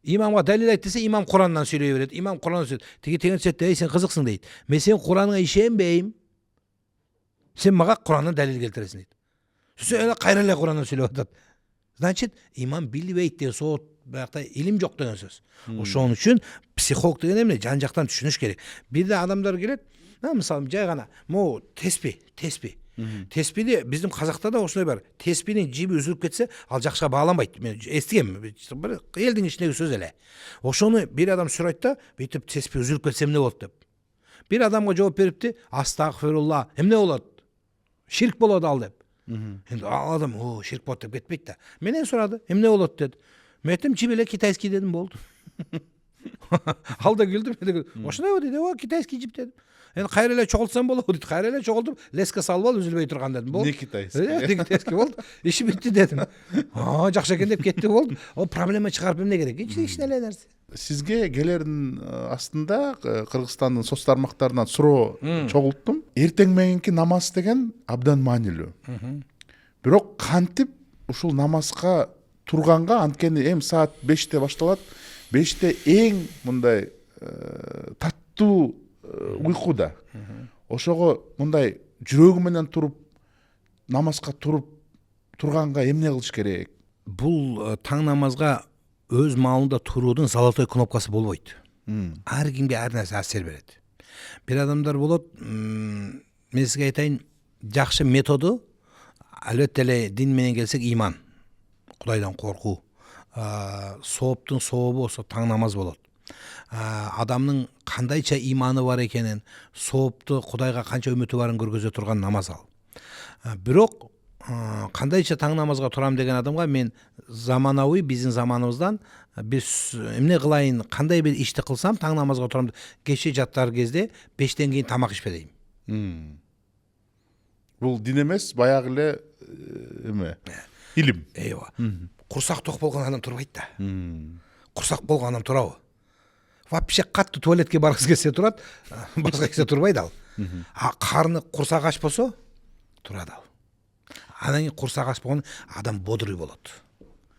Имамга далил айт десе, имам Курандан сүйлөй берет. Имам Курандан сүйлөйт. Тиги теңирчи айтты, "Эй, сен кызыксың" дейт. "Мен сен Кураныңа ишенбейм. Сен мага Курандан далил келтиресиң" дейт. Сен эле кайра эле Курандан сүйлөп атат. Значит, имам билбейт деген соот, биякта илим жок деген сөз. Ошон үчүн психолог деген эмне? Жан жактан түшүнүш керек. Бирде адамдар келет, мисалы жай гана, могу теспи. Теспиди биздин казакта да ошондой бар. Теспинин жиби үзүлүп кетсе, ал жакшыга бааланбайт. Мен эстигем, бир элдин ичиндеги сөз эле. Ошону бир адам сурайт да, бүйтүп теспи үзүлүп кетсе эмне болот деп. Бир адамга жооп берипти, астагфирулла, эмне болот? Ширк болот ал деп. Енді адам ширк болот деп кетпейт да. Менен сурады, эмне болот деді. Мен айттым, жибеле китайский дедим, болды. Ал да күлдү, мен де күлдүм. Ошондой дейді, китайский жип дедим. Енді кайра эле чогултсам болобу дейт. Кайра эле чогултуп, леска салып ал, үзүлбөй турган дедим, болду. Не китайский? Не китайский болду. Иши бүтү дедим. Жакшы экен деп кетти, болду. Ол проблема чыгарып эмне керек? Эч эле нерсе. Сизге келердин астында Кыргызстандын соц тармактарынан суроо чогулттум. Эртең мененки намаз деген абдан маанилүү. Бирок кантип ушул намазга турганга, анткени эми саат 5-те башталат. 5-те эң мындай таттуу уйкуда. Ошого мындай жүрөгү менен туруп намазга турганга эмне кылыш керек? Бул таң намазга өз маалында туруудун золотой кнопкасы болбойт. Ар кимге ар нерсе асер берет. Бир адамдар болот, мен сизге айтайын, жакшы методу, албетте эле дин менен келсек, иман, Кудайдан коркуу, сооптун сообу ошо таң намаз болот. Адамдын кандайча иманы бар экенин, соопту Кудайга канча үмүтү барын көргөзө турган намаз ал. Бирок кандайча таң намазга турам деген адамга мен заманауи биздин заманыбыздан биз эмне кылайын, кандай бир ишти кылсам таң намазга турам, кече жаттар кезде 5-тен кийин тамак ичпейм. Бул дин эмес, баягы эле эме? Илим. Эйва. Курсак ток болгон адам турбайт да. Курсак болгон адам турабы? Вообще катты туалетке баргысы келсе турат, башка кесе турбайт ал. Карны курсак аш болсо турат ал. Анан кийин курсак аш болгон адам бодрый болот.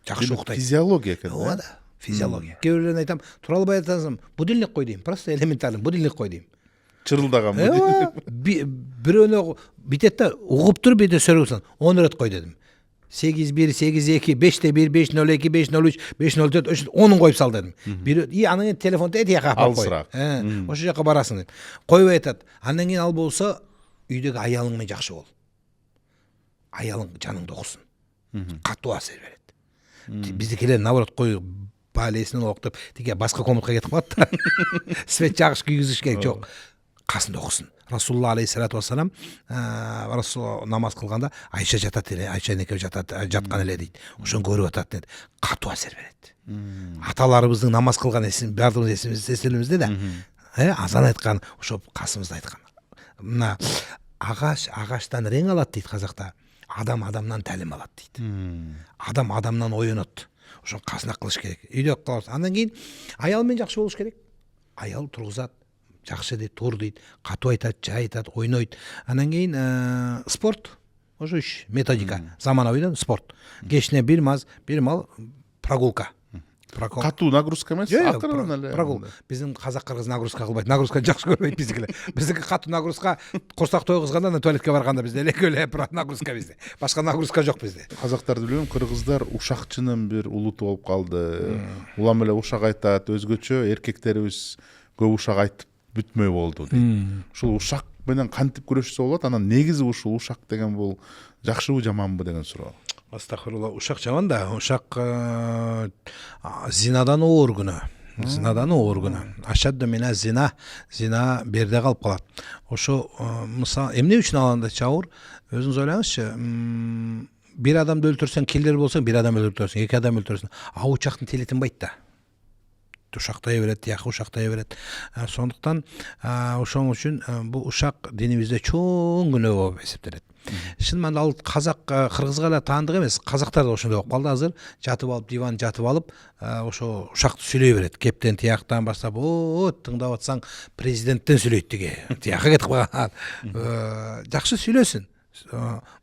Жакшы уктайт. Физиология экен. Ооба да, физиология. Кээ бирлерин айтам, тура албай атасам, будильник кой дейм. Просто элементарный будильник кой дейм. Чырылдаган бирөөнө битет да, угуп туруп бите сөргөсөң, 10 рет кой дедим. 8-1, 8-2, 5-1, 5-0-2, 5-0-3, 5-0-4, 10-ун коюп сал дедим. Анан кийин телефонду этияка апарып кой. Ошол жака барасың дейт. Койбой атат. Андан кийин ал болсо үйдөгү аялың менен жакшы бол. Аялың жаныңды окусун. Катуу асер берет. Биздикилер наоборот кой балесинен октоп, тиге башка комнатка кетип калат да. Свет жагыш күйгүзүш керек жок. Касында окусун. Расулулла алейхиссалату вассалам Расул намаз кылганда Айша жатат эле, Айша энекем жаткан эле дейт. Ошону көрүп атат дейт. Катуу асер берет. Аталарыбыздын намаз кылган бардыгыбыз эсилибизде да. Азан айткан, ошо касымызда айткан. Мына агачтан рең алат дейт казакта. Адам адамдан талим алат дейт. Адам адамдан оюнот. Ошо касына кылыш керек. Үйдө калат. Андан кийин аял менен жакшы болуш керек. Аял тургузат, жакшы дейт, тур дейт, катуу айтат, жай айтат, ойнойт. Андан кийин спорт. Ошо иш, методика. Заманауидан спорт. Кечине бир мал прогулка. катуу нагрузка эмес, акырын эле. Прогул. Биздин казак кыргыз нагрузка кылбайт. Нагрузканы жакшы көрбөйт биздикилер. Биздики катуу нагрузка корсак тойгузганда туалетке барганда бизде элеке эле нагрузка бизде. Башка нагрузка жок бизде. Казактарды билем, кыргыздар ушакчынын бир улуту болуп калды. Улам эле ушак айтат, өзгөчө эркектерибиз көп ушак айтып бүтмөй болду дейт. Ушул ушак менен кантип күрөшсө болот? Анан негизи ушул ушак деген бул жакшыбы, жаманбы деген суроо. Астагфирулла, ушак жаман да. Ушак зинадан оор күнөө. Зинадан оор күнөө. Ашадду мина зина. Зина берде калып калат. Ошо мисалы эмне үчүн алганда чабур, өзүңүз ойлоңузчу. Бир адамды өлтүрсөң, киллер болсоң, бир адам өлтүрсөң, эки адам өлтүрсөң, ушактын тили тынбайт да. Ушактай берет, тияк ушактай берет. Сондуктан ошон үчүн бул ушак динибизде чоң күнөө болуп эсептелет. Шын мәнінде ал қазақ қырғызға да таандык емес, қазақтар да ошондой болуп калды. Азыр жатып алып, диван жатып алып, ошо ушакты сүйлөй берет. Кептен тияктан баштап, тыңдап атсаң, президенттен сүйлөйт деге. Тиякка кетип калган. Жакшы сүйлөсүн.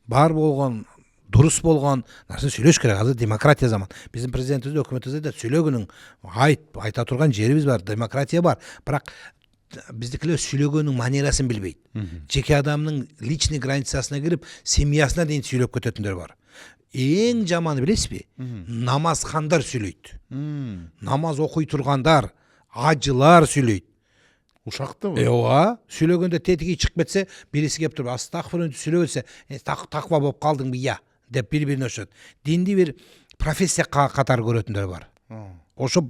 Бар болгон, дурус болгон нерсени сүйлөш керек. Азыр демократия заман. Биздин президентибиз, өкмөтүбүз да сүйлөгөнүң айта турган жерибиз бар, демократия бар. Бирок биздикилер сүйлөгөнүн манерасын билбейт. Жеке адамдын личный границасына кирип, семьясына дейин сүйлөп кететиндер бар. Эң жаманы билесизби? Намазхандар сүйлөйт. Намаз окуй тургандар, ажылар сүйлөйт. Ушактыбы? Ооба, сүйлөгөндө тетиги чыгып кетсе, бириси кеп туруп, астагфирулла сүйлөбөсө, таква болуп калдыңбы я деп бири-бирине ошот. Динди бир профессия катары көрөтүндөр бар. Ошо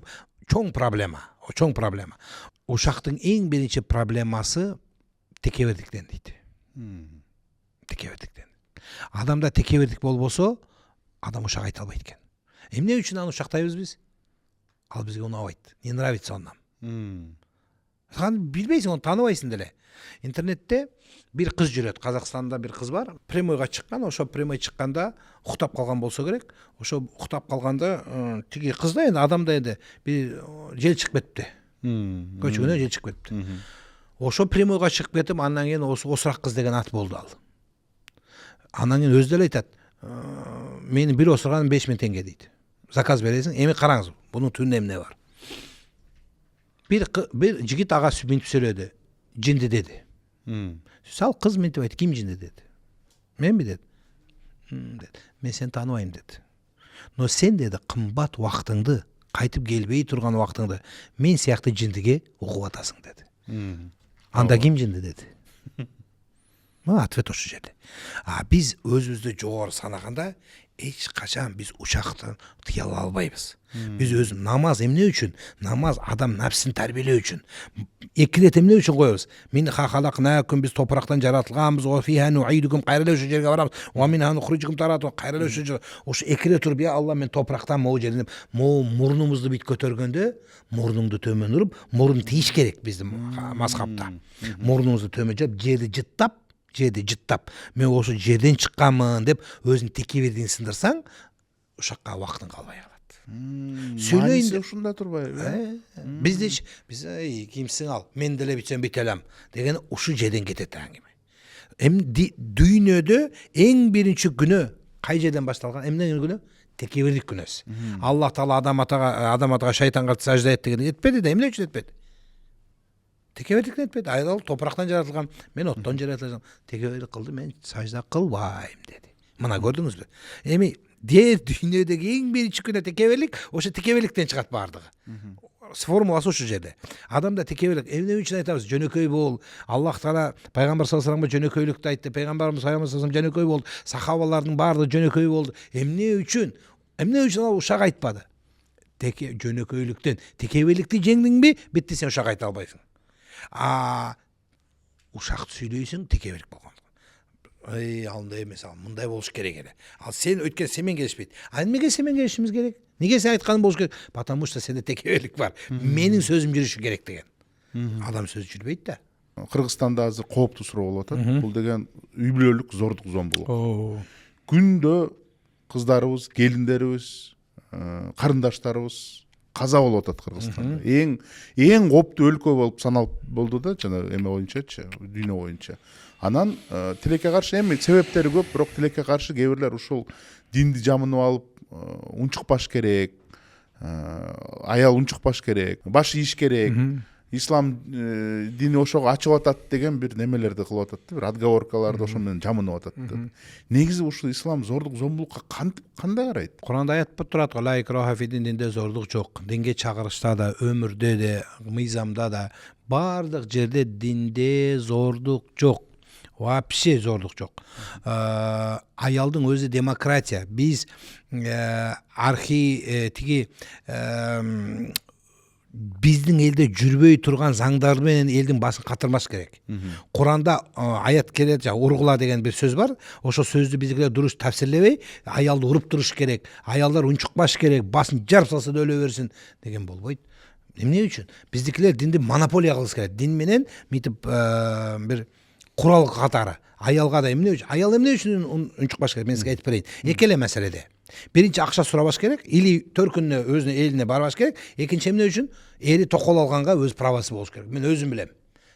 чоң проблема. Чоң проблема. Ушактын эң биринчи проблемасы текебердиктен дейт. Текебердиктен. Адамда текебердик болбосо, адам ушак айта албайт экен. Эмне үчүн аны ушактайбыз биз? Ал бизге унабайт. Не нравится он нам. Сен билбейсиң, аны тааныбайсың деле. Интернетте бир кыз жүрөт. Казакстанда бир кыз бар. Прямойга чыккан, ошо прямой чыкканда уктап калган болсо керек. Ошо уктап калганда тиги кыз да, адам да бир жел чыгып кетти. Көчөгөнө жел чыгып кетти. Ошо прямойга чыгып кетип, андан кийин осурак кыз деген ат болду ал. Андан кийин өзү деле айтат. Менин бир осурганым 5000 теңге дейт. Заказ бересиң, эми караңыз, бунун түбүндө эмне бар? Бир жигит ага мынтип сүйлөдү. Жинди деди. Сал кыз мынтип айтты, ким жинди деди. Менби деди. Мен сени тааныбайм деди. Но сен деди, кымбат убактыңды, кайтып келбей турган убактыңды мен сыяктуу жиндиге угуп атасың деди. Анда ким жинди деди. Ответ ошол жерде. Биз өзүбүздү жогору санаганда эч качан биз ушактан тыя албайбыз. Биз өзү намаз эмне үчүн? Намаз адам нафсин тарбиялөө үчүн. Эки рет эмне үчүн коебуз? Мин халакнакум, биз топурактан жаратылганбыз, ва фиха нуидукум, кайра ошо жерге барабыз. Ва мин ханухружукум тарату, кайра ошо жерге. Ошо эки рет туруп, я Алла, мен топурактан могу жерден мурнумузду бит көтөргөндө, мурнуңду төмөн уруп, мурун тийиш керек биздин мазхабта. Мурнуңузду төмөн жаап, жерди жыттап, мен ошо жерден чыкканмын деп өзүн текебердигин сындырсаң, ушакка убактың калбай калат. Сүйлөйүн ушунда турбайбы? Бизде биз кимсиң ал, мен деле бүтсөм бүтө алам деген ушу жерден кетет аңгеме. Дүйнөдө эң биринчи күнөө кай жерден башталган? Эмне күнөө? Текебердик күнөөсү. Аллах Таала адам атага шайтанга сажда эт деген этпеди да, эмне үчүн этпеди? Текебердиктен этпеди. Ал топурактан жаратылган, мен оттон жаратылган. Текебердик кылды, мен сажда кылбайм деди. Мына көрдүңүзбү? Эми дүйнөдөгү эң биринчи күнөө текеберлик, ошо текеберликтен чыгат бардыгы. Формуласы ошол жерде. Адамда текеберлик эмне үчүн айтабыз? Жөнөкөй бол. Аллах Таала пайгамбар саллаллаху алейхи ва саллам жөнөкөйлүктү айтты. Пайгамбарыбыз саллаллаху алейхи ва саллам жөнөкөй болду. Сахабалардын баардыгы жөнөкөй болду. Эмне үчүн? Эмне үчүн ал ушак айтпады? Жөнөкөйлүктөн. Текеберликти жеңдиңби? Битти, сен ушак айта албайсың. Ушакты сүйлөйсүң, текебердик болгон. Андай эмес, ал мындай болуш керек эле. Ал сен өткөн семен келишпейт. Эмнеге семен келишimiz керек? Неге сен айтканың болуш керек? Потому что сенде текеберлик бар. Менин сөзүм жүрүшү керек деген. Адам сөзү жүрбөйт да. Кыргызстанда азыр кооптуу суроо болуп атат. Бул деген үй бүлөлүк зордук зомбулук. Күндө кыздарыбыз, келиндерибиз, карындаштарыбыз каза болуп атат Кыргызстанда. Эң кооптуу өлкө болуп саналып болду да, жана эме боюнчачы, дүйнө боюнча. Анан тилекке каршы эми себептери көп, бирок тилекке каршы кээ бирлер ушул динди жамынып алып, унчукпаш керек, аял унчукпаш керек, баш ийиш керек, ислам дини ошого ачып атат деген бир немелерди кылып атат да, бир отговоркаларды ошо менен жамынып атат да. Негизи ушул ислам зордук зомбулукка кандай карайт? Куранда аят турат го, ла икраха фи дин, динде зордук жок. Динге чакырышта да, өмүрдө да, мыйзамда да, бардык жерде динде зордук жок. Вообще зордук жок. Аялдын өзү демократия. Биз тиги биздин элде жүрбөй турган заңдар менен элдин башын катырмаш керек. Куранда аят келет, ургула деген бир сөз бар. Ошо сөздү биздикилер дуруш тафсирлебей, аялды уруп туруш керек, аялдар унчукпаш керек, башын жарып салса да өлө берсин деген болбойт. Эмне үчүн? Биздикилер динди монополия кылыш керек. Дин менен митип бир курал катары. Аялга да эмне үчүн? Аял эмне үчүн унчукпаш керек? Мен сизге айтып берейин. Эки эле маселеде. Биринчи акча сурабаш керек, или төркүнүнө өзүнүн элине барбаш керек. Экинчи эмне үчүн? Эри токол алганга өз правасы болуш керек. Мен өзүм билем.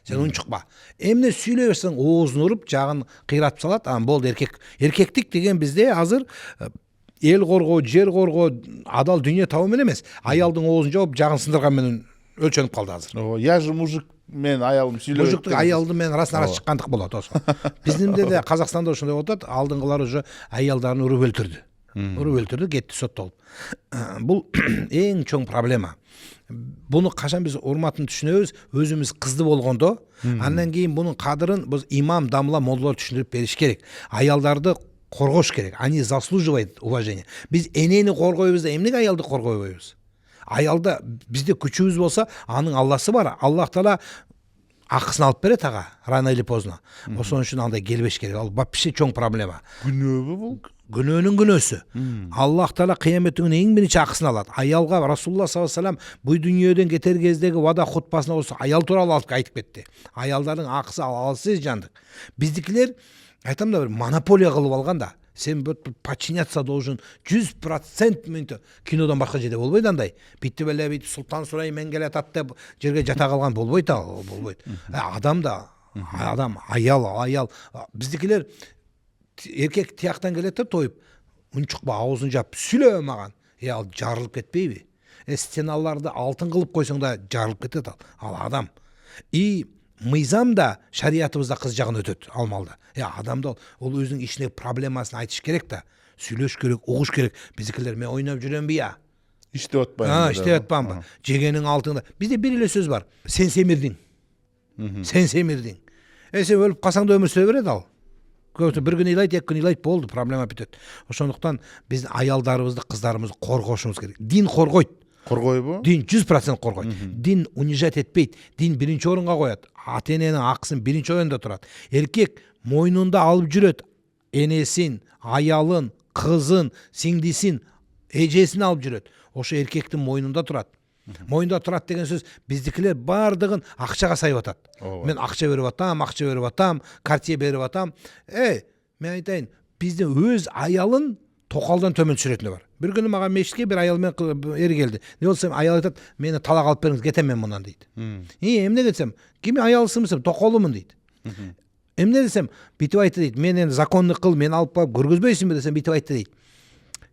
Сен унчукпа. Эмне сүйлөй берсең оозун уруп, жагын кыйратып салат. Болду эркек. Эркектик деген бизде азыр эл коргоо, жер коргоо, адал дүйнө табуу менен эмес. Аялдын оозун жаап, жагын сындырган менен өлчөнүп калды азыр. Я же мужик мен аялым сүйлөп. Мужиктик аялды менен арасына чыккандык болот ошо. Биздинде де Казакстанда ошондой болуп атат. Алдыңгылар уже аялдарын уруп өлтүрдү. Кетти соттолуп. Бул эң чоң проблема. Буну качан биз урматын түшүнөбүз, өзүбүз кызды болгондо, андан кийин бунун кадырын биз имам, дамла, молдолор түшүндүрүп бериш керек. Аялдарды коргош керек. Они заслуживают уважения. Биз энени коргойбуз да, эмнеге аялды коргойбойбуз? Аялда бизде күчүбүз болса, анын Алласы бар. Аллах Таала акысын алып берет ага, рано или поздно. Ошон үчүн андай келбеш керек. Ал вообще чоң проблема. Күнөөбү бул? Күнөөнүн күнөөсү. Аллах Таала кыяметтин күнү эң биринчи акысын алат. Аялга Расулулла саллаллаху алейхи вассалам бул дүйнөдөн кетер кездеги вада хутбасында болсо аял тууралуу айтып кетти. Аялдардын акысы алсыз жандык. Биздикилер айтам да, бир монополия кылып алган да. Сен подчиняться должен 100%. Кинодон башка жерде болбойт андай. Биттип эле бит Султан Сулеймен келатат деп жерге жата калган болбойт ал, болбойт. Адам да, адам, аял. Биздикилер эркек тияктан келет да тоюп, унчукпа, аузун жап, сүйлө маган. Ал жарылып кетпейби? Стеналарды алтын кылып койсоң да жарылып кетет ал. Ал адам. Мыйзам да шариятыбызда кыз жагын өтөт алмалда. Адамда ол өзүнүн ичиндеги проблемасын айтыш керек да, сүйлөш керек, угуш керек. Биздикилер мен ойноп жүрөмбү я? Иштеп атпаймынбы? Иштеп атпаймынбы? Жегенин алтында. Бизде бир эле сөз бар. Сен семирдиң. Сен семирдиң. Сен өлүп калсаң да өмүр сүрө берет ал. Бир күн ыйлайт, 2 күн ыйлайт, болду, проблема бүтөт. Ошондуктан биз аялдарыбызды, кыздарыбызды коргошубуз керек. Дин коргойт. Коргойбу? Дин 100% коргойт. Дин унижать этпейт. Дин биринчи орунга коет. Ата-эненин акысын биринчи орунда турат. Эркек мойнунда алып жүрөт энесин, аялын, кызын, сиңдисин, эжесин алып жүрөт. Ошо эркектин мойнунда турат. Мойнунда турат деген сөз биздикилер бардыгын акчага сайып атат. Мен акча берип атам, картие берип атам. Мен айтайын, биздин өз аялын токалдан төмөн түшүрөтүнө бар. Бир күнү мага мешитке бир аял менен эр келди. Не болсо аял айтат, мени талак алып бериңиз, кетем мен мындан дейт. Эмне десем, ким аялсызбы, токолумун дейт. Эмне десем, бүтүп айтты дейт. Мен эми законный кыл, мен алып барып көргөзбөйсүңбү десем, бүтүп айтты дейт.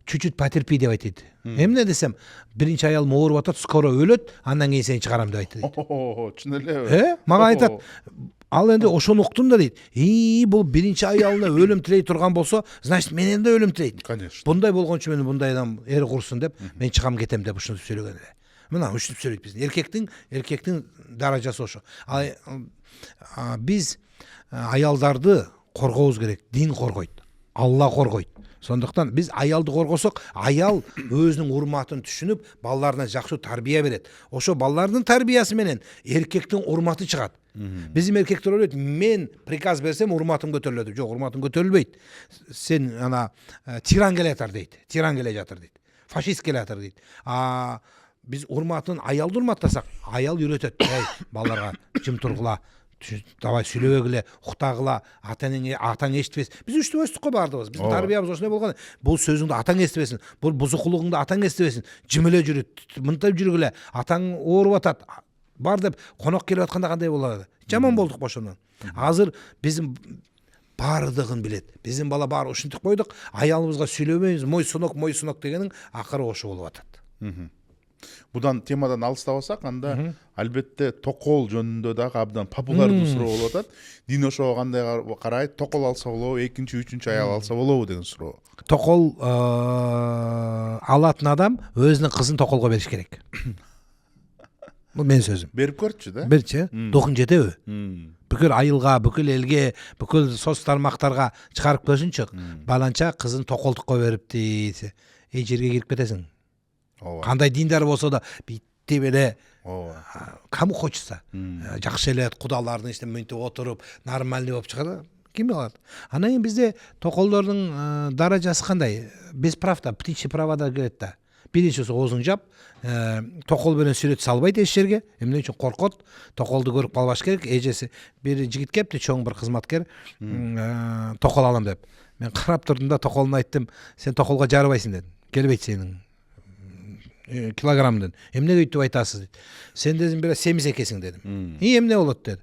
Чуть-чуть потерпи деп айтты. Эмне десем, биринчи аялым ооруп атат, скоро өлөт, андан кийин сени чыгарам деп айтты дейт. Чын элеби? Мага айтат. Ал энди ошону уктум да дейт. Бул биринчи аялына өлүм тилей турган болсо, значит менен да өлүм тилейт. Конечно. Bunday болгончу мен bunday адам эр курсун деп, мен чыгам кетем деп ушинтип сүйлөгөн эле. Мына ушинтип сүйлөйт биздин. Эркектин даражасы ошо. Биз аялдарды коргообуз керек. Дин коргойт. Алла коргойт. Сондуктан биз аялды коргосок, аял өзүнүн урматын түшүнүп, балдарына жакшы тарбия берет. Ошо балдардын тарбиясы менен эркектин урматы чыгат. Биздин эркектер ойлойт, мен приказ берсем урматым көтөрүлөт. Жок, урматың көтөрүлбөйт. Сен тиран келе жатыр дейт. Тиран келе жатыр дейт. Фашист келе жатыр дейт. Биз урматын аялды урматтасак, аял үйрөтөт. Балдарга жым тургула, давай сүйлөбөгүлө, уктагыла, атаң эчтибес. Биз үчтүп өстүк го бардыгыбыз. Биздин тарбиябыз ошондой болгон. Бул сөзүңдү атаң эчтибесин, бул бузукулугуңду атаң эчтибесин. Жым эле жүрү, мынтип жүргүлө, атаң ооруп атат. Бар деп конок келип атканда кандай болот? Жаман болдук ошондон. Азыр биздин бардыгын билет. Биздин бала баары ушинтип койдук, аялыбызга сүйлөбөйбүз, мой сынок дегенин акыры ошо болуп атат. Будан темадан алыстабасак, анда албетте токол жөнүндө дагы абдан популярдуу суроо болуп атат. Дин ошого кандай карайт? Токол алса болобу, экинчи, үчүнчү аял алса болобу деген суроо. Токол алатын адам өзүнүн кызын токолго бериш керек. Бул менин сөзүм. Берип көрчү да. Берчи, докун жетеби? Бүкүл айылга, бүкүл элге, бүкүл соц тармактарга чыгарып көрсүнчү. Баланча кызын токолдукка берипти. Жерге кирип кетесиң. Кандай диндар болсо да битти беле. Кому хочется. Жакшы эле кудалардын ичинде мынтип отуруп, нормальный болуп чыгат. Ким алат? Анан кийин бизде токолдордун даражасы кандай? Бесправда, птичьи правада келет да. Биринчиси оозун жап, токол менен сүрөт салбайт эч жерге. Эмне үчүн коркот? Токолду көрүп калбаш керек. Эжеси бир жигит кепти, чоң бир кызматкер, токол алам деп. Мен карап турдум да токолуна айттым, сен токолго жарыбайсың дедим. Келбейт сенин килограммдан. Эмнеге үйтүп айтасыз дейт. Сен дедим бир семиз экесиң дедим. Эмне болот деді.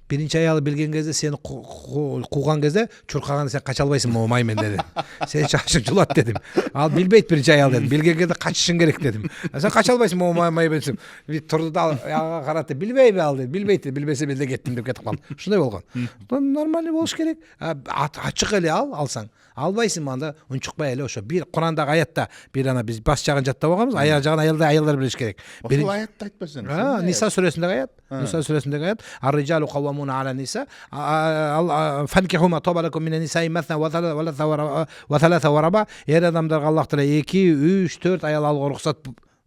Биринчи аялы билген кезде сени кууган кезде чуркаганда сен кача албайсың могу маймен дедим. Сен чачың жулат дедим. Ал билбейт биринчи аял дедим. Билген кезде качышың керек дедим. Сен кача албайсың могу маймен десем. Турду да ага каратты. Билбейби ал дедим. Билбейт. Билбесе мен да кеттим деп кетип калдым. Ушундай болгон. Нормальный болуш керек. Ачык эле алсаң. Албайсың анда унчукпай эле ошо. Бир Курандагы аятта бир ана биз баш жагын жаттап алганбыз. Аяк жагын аялдар билиш керек. Бул аятты айтпасаң. Ниса сүрөсүндөгү аят. Ниса сүрөсүндөгү аят. Ар-rijālu qawwamūna 'ala an-nisā. Fankiḥū mā tāba lakum min an-nisā'i mathna wa thalatha wa ruba'. Ер адамдарга Аллах Таала 2, 3, 4 аял алууга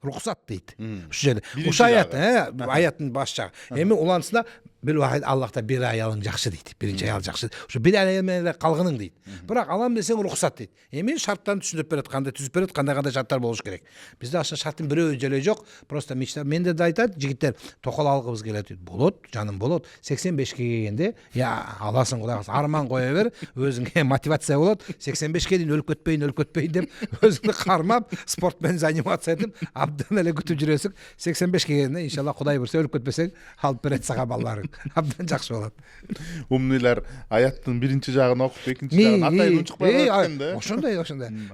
рухсат дейт. Ушу жерде. Ушу аят, аяттын баш жагы. Эми улантысында бир вахид Аллахта бир аялың жакшы дейт. Биринчи аял жакшы. Ушу бир аял менен калгының дейт. Бирок алам десең рухсат дейт. Эми шарттарын түшүндүрүп берет, кандай түзүп берет, кандай шарттар болуш керек. Бизде ашын шарттын бирөө деле жок. Просто мечта менде да айтат, жигиттер токол алгыбыз келет дейт. Болот, жаным болот. 85 келгенде, аласың Кудайга арман кое бер, өзүңө мотивация болот. 85 дейин өлүп кетпейин деп өзүңдү кармап, спорт менен заниматься этип, абдан эле күтүп жүрөсүң. 85 келгенде иншалла Кудай бурса өлүп кетпесең, алып берет сага балдарың. Абдан жакшы болот. Умнуйлар аяттын биринчи жагын окуп, экинчи жагын атайын унчукпай барат да. Ошондой.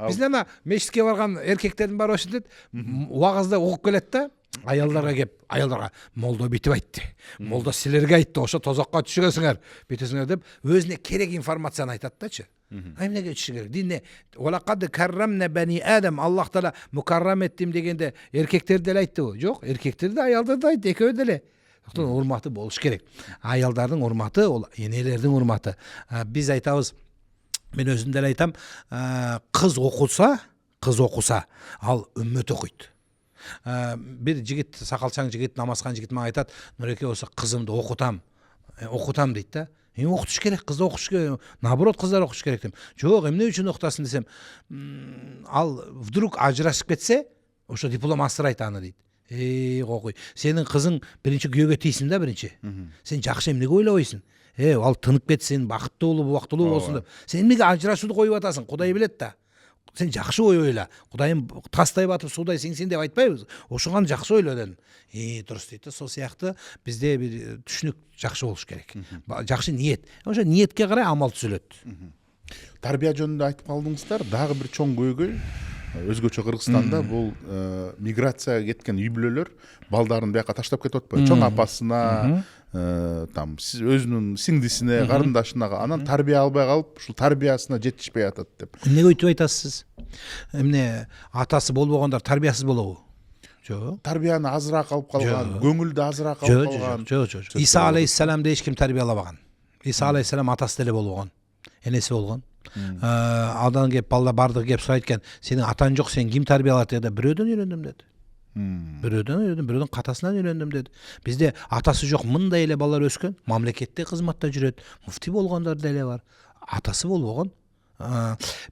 Бизде ана мечитке барган эркектердин баары ошентет. Убагызда окуп келет да, аялдарга молдо бүтүп айтты. Молдо силерге айтты, ошо тозокко түшүрөсүңөр, бүтөсүңөр деп өзүнө керек информацияны айтат дачы. Эмнеге түшүш керек? Динне валакад каррамна бани адам, Аллах Таала мукаррам еттим дегенде эркектерди деле айтты. Жок, эркектерди, аялдарды айтты, экөө деле. Урматы болуш керек. Аялдардын урматы, ол энелердин урматы. Биз айтабыз, мен өзүм деле айтам, кыз окуса, ал үммөт окуйт. Бир жигит, сакалчаң жигит, намазкан жигит мага айтат, Нуреке болсо кызымды окутам дейт да. Окутуш керек, кызды окутуш керек. Наоборот, кыздар окутуш керек дем. Жок, эмне үчүн окутасың десем, ал вдруг ажырашып кетсе, ошо диплом астырайт аны дейт. Кокуй. Сенин кызың биринчи күйөөгө тийсин да биринчи. Сен жакшы эмнеге ойлобойсуң? Ал тынып кетсин, бакыттуу, убактылуу болсун деп. Сен эмнеге ажырашууду коюп атасың? Кудай билет да. Сен жакшы ойла. Кудайым тастай батып суудай сиңсин деп айтпайбыз. Ошону жакшы ойло дедим. Дурус дейт да. Сол сыяктуу бизде бир түшүнүк жакшы болуш керек. Жакшы ниет. Ошо ниетке карай амал түзүлөт. Тарбия жөнүндө айтып калдыңыздар. Дагы бир чоң көйгөй өзгөчө Кыргызстанда бул миграцияга кеткен үй бүлөлөр балдарын бияка таштап кетип атпайбы? Чоң апасына, там өзүнүн сиңдисине, карындашына, анан тарбия албай калып, ушул тарбиясына жетишпей атат деп. Эмнеге өйтүп айтасыз? Эмне атасы болбогондор тарбиясыз болобу? Жок. Тарбияны азыраак алып калган, көңүлдү азыраак алып калган. Жок. Иса алейхиссаламды эч ким тарбиялабаган. Иса алейхиссалам атасы деле болбогон, энеси болгон. Адан кеп балдар бардыгы кеп сурайт экен, сенин атаң жок, сен ким тарбиялат деди. Бирөөдөн үйрөндүм деди. Бирөөдөн катасынан үйрөндүм деди. Бизде атасы жок мындай эле балдар өскөн, мамлекетте кызматта жүрөт, муфти болгондор деле бар. Атасы болбогон.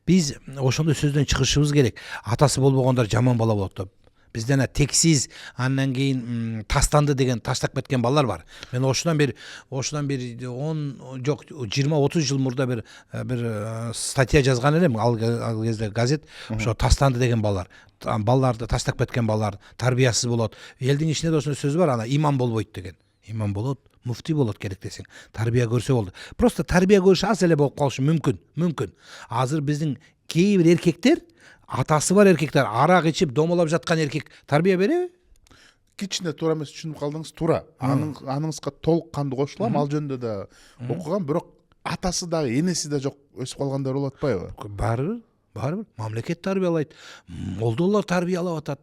Биз ошондой сөздөн чыгышыбыз керек. Атасы болбогондор жаман бала болот деп. Бизден тексиз, андан кийин тастанды деген таштап кеткен балдар бар. Мен ошодан бир 10 жок 20-30 жыл мурда бир статья жазган элем, ал кезде газет, ошо тастанды деген балдар. Балдарды таштап кеткен балдар тарбиясыз болот. Элдин ичинде да ошондой сөз бар, ана имам болбойт деген. Имам болот, муфти болот керек десең. Тарбия көрсө болду. Просто тарбия көрүш аз эле болуп калышы мүмкүн. Азыр биздин кээ бир эркектер, атасы бар эркектер, арак ичип домолоп жаткан эркек тарбия береби? кичине туура эмес түшүнүп калдыңыз, туура. Аныңызга толук кандуу кошулам, ал жөнүндө да окугам, бирок атасы дагы, энеси да жок өсүп калгандар болуп атпайбы? Барыбір мамлекет тарбиялайт, молдолар тарбиялап атат.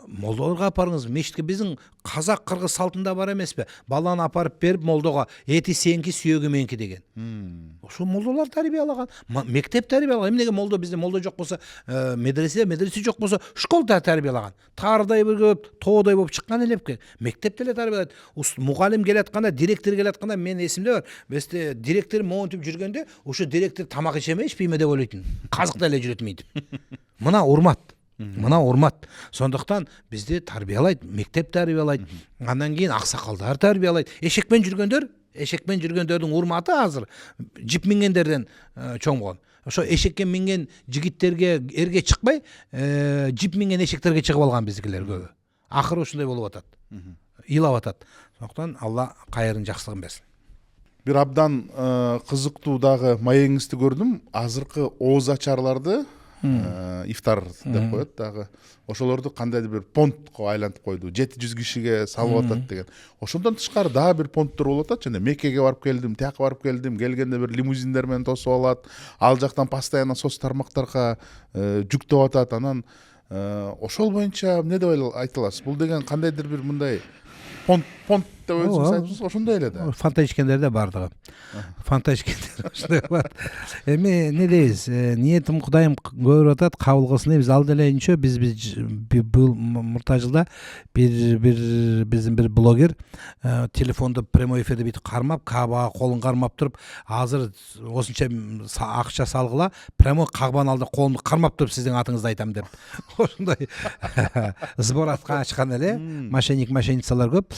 Молдолорго апарыңыз, мешітке біздің қазақ қырғыз салтында бар емес пе? Баланы апарып беріп молдоға еті сенки сүйегі менки деген. Ошо молдолар тарбиялаган, мектеп тарбиялаган. Эмнеге молдо бізде молдо жок болсо, медресе жок болсо, школда тарбиялаган. Тардай бір көп, тоодай болып шыққан элепке. Мектепте эле тарбиялайт. Мугалим келатканда, директор келатканда, мен эсимде бар. Бесте директор монтип жүргөндө, ошо директор тамак ичеме, ичпейме деп ойлойтун. Казыкта эле жүрөт мынтип. Мына урмат. Сондықтан бізде тарбиялайт, мектеп тарбиялайт, андан кейін ақсақалдар тарбиялайт. Эшекпен жүргөндөрдүн урматы азыр жип мингендерден чоң болгон. Ошо эшекке минген жигиттерге эрге чыкпай, жип минген эшектерге чыгып алган биздикилер көбү. Акыры ушундай болуп атат. Ыйлап атат. Сондықтан Алла кайрын жакшылыгын берсин. Бир абдан кызыктуу дагы маегиңизди көрдүм. Азыркы ооз ачарларды ифтар деп коет дагы. Ошолорду кандайдыр бир понтко айлантып койду. 700 кишиге салып атат деген. Ошондон тышкары дагы бир понттор болуп атат. Жана Меккеге барып келдим, тияка барып келдим. Келгенде бир лимузиндер менен тосуп алат. Ал жактан постоянно соц тармактарга жүктөп атат. Анан ошол боюнча эмне деп айтыласыз? Бул деген кандайдыр бир мындай понт деп өзүңүз айтыпсыз, ошондой эле да. Фанта ичкендер да бардыгы. Фанта ичкендер ошондой бар. Эми не дейбиз? Ниетим Кудайым көрүп атат, кабыл кылсын дейбиз. Ал делейинче биз бул мурта жылда биздин бир блогер телефонду прямой эфирде битип кармап, Кабага колун кармап туруп, азыр осунча акча салгыла, прямой Кабанын алдында колумду кармап туруп сиздин атыңызды айтам деп. Ошондой сбор ачкан эле, мошенницалар көп.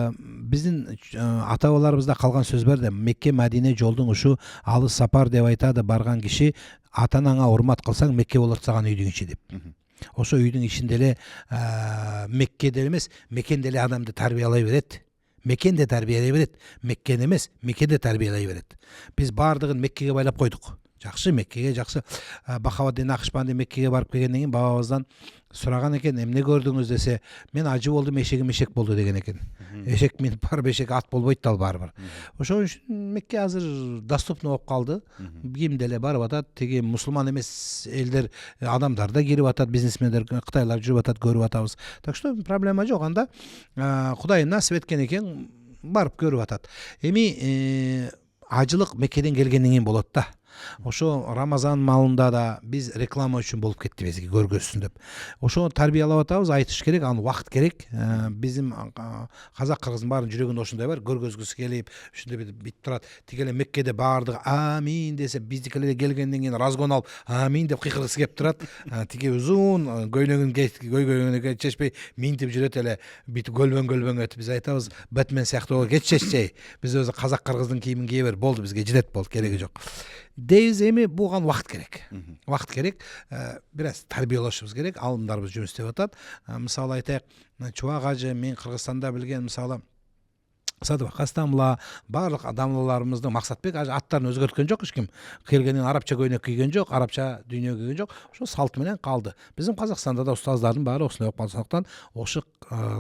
Биздин ата бабаларыбызда калган сөз бар да, Мекке Мадине жолдун ушу алыс сапар деп айтады барган киши, ата анаңа урмат кылсаң Мекке болот саган үйдүн ичи деп. Ошо үйдүн ичинде эле Меккеде эмес, Мекенде эле адамды тарбиялай берет. Мекенде тарбиялай берет. Меккен эмес, Меккеде тарбиялай берет. Биз баардыгын Меккеге байлап койдук. Жакшы, Меккеге жакшы. Бахаваддин Акшбанди Меккеге барып келгенден кийин бабабыздан сураган экен, эмне көрдүңүз десе, мен ажы болдум, эшегим эшек болду деген экен. Эшек минип барып эшек ат болбойт да ал барыбыр. Ошон үчүн Мекке азыр доступный болуп калды. Кимде эле барып атат, тиги мусулман эмес элдер, адамдар да кирип атат, бизнесмендер, кытайлар жүрүп атат, көрүп атабыз. Так что проблема жок. Анда Кудай насип эткен экен, барып көрүп атат. Эми ажылык Меккеден келгенден кийин болот да. Ошо Рамазан малында да биз реклама үчүн болуп кетти бизге көргөзсүн деп. Ошо тарбиялап атабыз, айтыш керек, аны убакыт керек. Биздин казак кыргыздын баардын жүрөгүндө ошондой бар, көргөзгүсү келип, ушундай бит турат. Тигеле Меккеде баардыгы амин десе, биздикилер келгенден кийин разгон алып амин деп кыйкыргысы кеп турат. Тиги узун көйгөйгөнгө чечпей минтип жүрөт эле, бит көлбөң өтүп. Биз айтабыз, Бэтмен сыяктуу кетчеччей. Биз өзү казак кыргыздын кийимин кие бер, болду, бизге жетет болду, кереги жок. Дейбиз, эми буга вакыт керек. Вакыт керек. Бир аз тарбиялашыбыз керек. Алымдарыбыз жұмыс істеп атат. Мисалы айтайык, Чубак ажы мен Кыргызстанда билген, мисалы Садыбак Астамла, барлык адамларыбыздын Максатбек аттарын өзгөрткөн жок, эч ким. Келгенин арабча көйнөк кийген жок, арабча дүйнө кийген жок. Ошо салт менен калды. Биздин Казакстанда да устаздардын баары ошондой болуп калгандыктан, ошо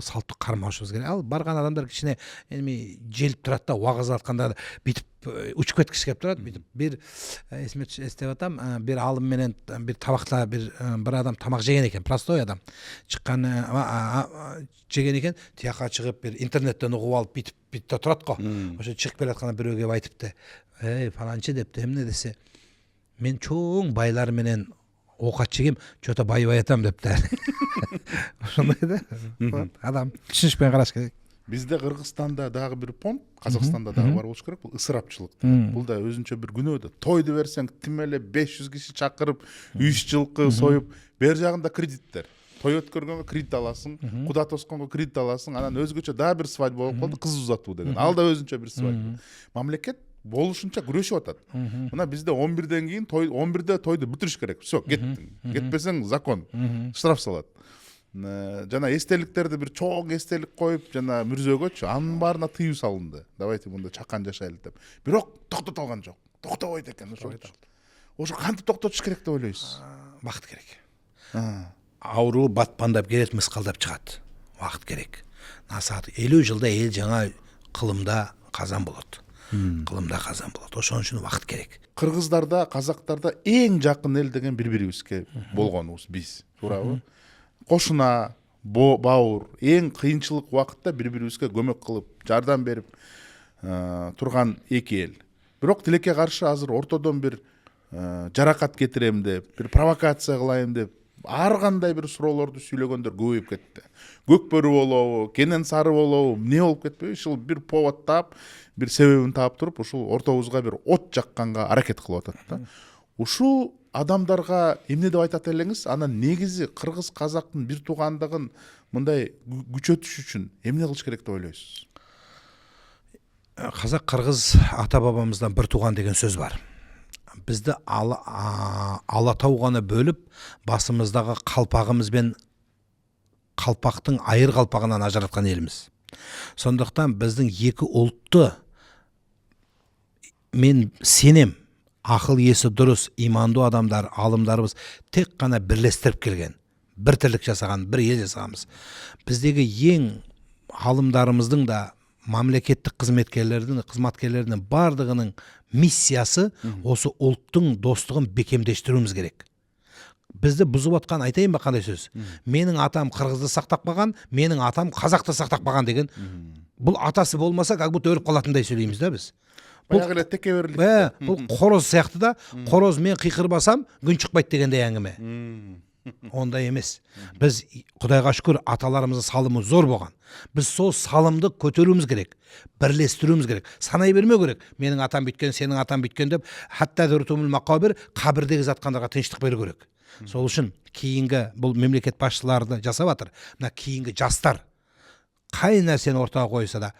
салтты кармашыбыз керек. Ал барган адамдар кичине эми желип турат да, убагыз атканда битип учуп кеткиси кеп турат. Бир эстеп атам, бир алым менен бир табакта бир адам тамак жеген экен, простой адам. Чыккан жеген экен, тияка чыгып бир интернеттен угуп алып битте турат го. Ошо чыгып келатканда бирөө келип айтыпты. Фаланчы депти, эмне десе, мен чоң байлар менен оокат жегем, чото байбай атам депти. Ошондой да. Адам түшүнүшпөй караш керек. Bizde Kırgızstanda dagы bir понт, Казакстанда дагы бар болуш керек. Бул ысырапчылык. Бул да өзүнчө бир күнөө да. Тойду берсең, тим эле 500 киши чакырып, 3 жылкы союп, бер жагында кредиттер. Той өткөргөнгө кредит аласың, куда тосконго кредит аласың, анан өзгөчө дагы бир свадьба болуп калды, кыз узатуу деген. Ал да өзүнчө бир свадьба. Мамлекет болушунча күрөшүп атат. Мына бизде 11ден кийин 11де тойду бүтүрүш керек. Всё, кеттиң. Кетпесең закон, штраф салат. Жана эстеликтерди бир чоң эстелик коюп, жана мүрзөгөчү, анын баарына тыюу салынды. Давайте мында чакан жашайлы деп. Бирок токтотолгон жок. Токтобойт экен ошо. Ошо кантип токтотуш керек деп ойлойсуз? Вакыт керек. Ауруу батпандап келет, мыскалдап чыгат. уақыт керек. Насаат 50 жылда ел жаңа қылымда қазан болады. Қылымда қазан болады. Ошон үчүн уақыт керек. Кыргыздарда, казактарда эң жакын эл деген бири-бирибизге болгонубуз биз. Туурабы? Кошуна, бауыр, эң кыйынчылык убакытта бири-бирибизге көмөк кылып, жардам берип турган эки эл. Бирок тилекке каршы азыр ортодон бир жаракат кетирем деп, бир провокация кылайын деп, ар кандай бир суроолорду сүйлөгөндөр көбөйүп кетти. Көкбөрү болобу, кенен сары болобу, эмне болуп кетпеби? Ушул бир повод таап, бир себебин таап туруп, ушул ортобузга бир от жакканга аракет кылып атат да. Ушул адамдарга эмне деп айтат элеңиз? Анан негизи кыргыз казактын бир туугандыгын мындай күчөтүш үчүн эмне кылыш керек деп ойлойсуз? Қазақ қырғыз ата бабамыздан бір туған деген сөз бар. Бізді Алатау ғана бөліп, басымыздағы қалпағымыз бен қалпақтың айыр қалпағынан ажыратқан еліміз. Сондықтан біздің екі ұлтты мен сенем, ақыл есі дұрыс, иманды адамдар, алымдарымыз тек қана бірлестіріп келген, бір тірлік жасаған, бір ел жасағанбыз. Біздегі ең алымдарымыздың да мемлекеттік қызметкерлердің бардығының миссиясы осы ұлттың достығын бекемдештіруіміз керек. Бізді бұзып отқан, айтайын ба қандай сөз? Менің атам қырғызды сақтап қалған, менің атам қазақты сақтап қалған деген. Бұл атасы болмаса, как будто өліп қалатындай сөйлейміз да біз. Баягы текеберлик. Бұл қороз сияқты да, қороз мен қиқыр басам, күн шықпайды дегендей әңгіме. Ондай емес. Біз Құдайға шүкір аталарымыздың салымы зор болған. Біз сол салымды көтеруіміз керек, бірлестіруіміз керек, санай бермеу керек. Менің атам бүйткен, сенің атам бүйткен деп, хатта дөртумул мақабир, қабірдегі жатқандарға тыныштық беру керек. Сол үшін кейінгі бұл мемлекет басшыларды жасап жатыр. Мына кейінгі жастар қай нәрсені ортаға қойса да,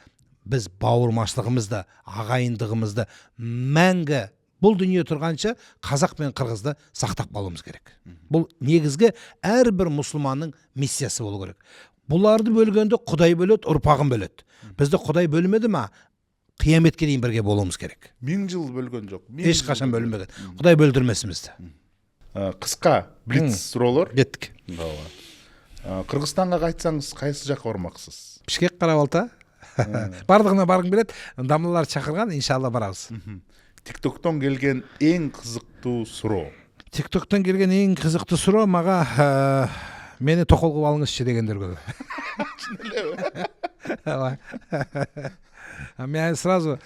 біз бауырмашылығымызды, ағайындығымызды мәңгі бұл дүние тұрғанша қазақ пен қырғызды сақтап қалуымыз керек. Бұл негізгі әрбір мұсылманның миссиясы болу керек. Бұларды бөлгенде Құдай бөледі, ұрпағын бөледі. Бізді Құдай бөлмеді ма, қияметке дейін бірге болуымыз керек. 1000 жыл бөлген жоқ. Ешқашан бөлінбеген. Құдай бөлдірмесін бізді. Қысқа блиц суроолор. Кеттік. Қырғызстанға қайтсаңыз, қайсы жаққа бармақсыз? Бішкек Қарабалта. Бардығына барғың келеді. Дамлылар шақырған, иншалла барамыз. TikToktон келген ең қызықты суроо. TikToктан келген ең қызықты суроо маға мені тоқол қылып алыңызшы дегендер көп. Мен сразу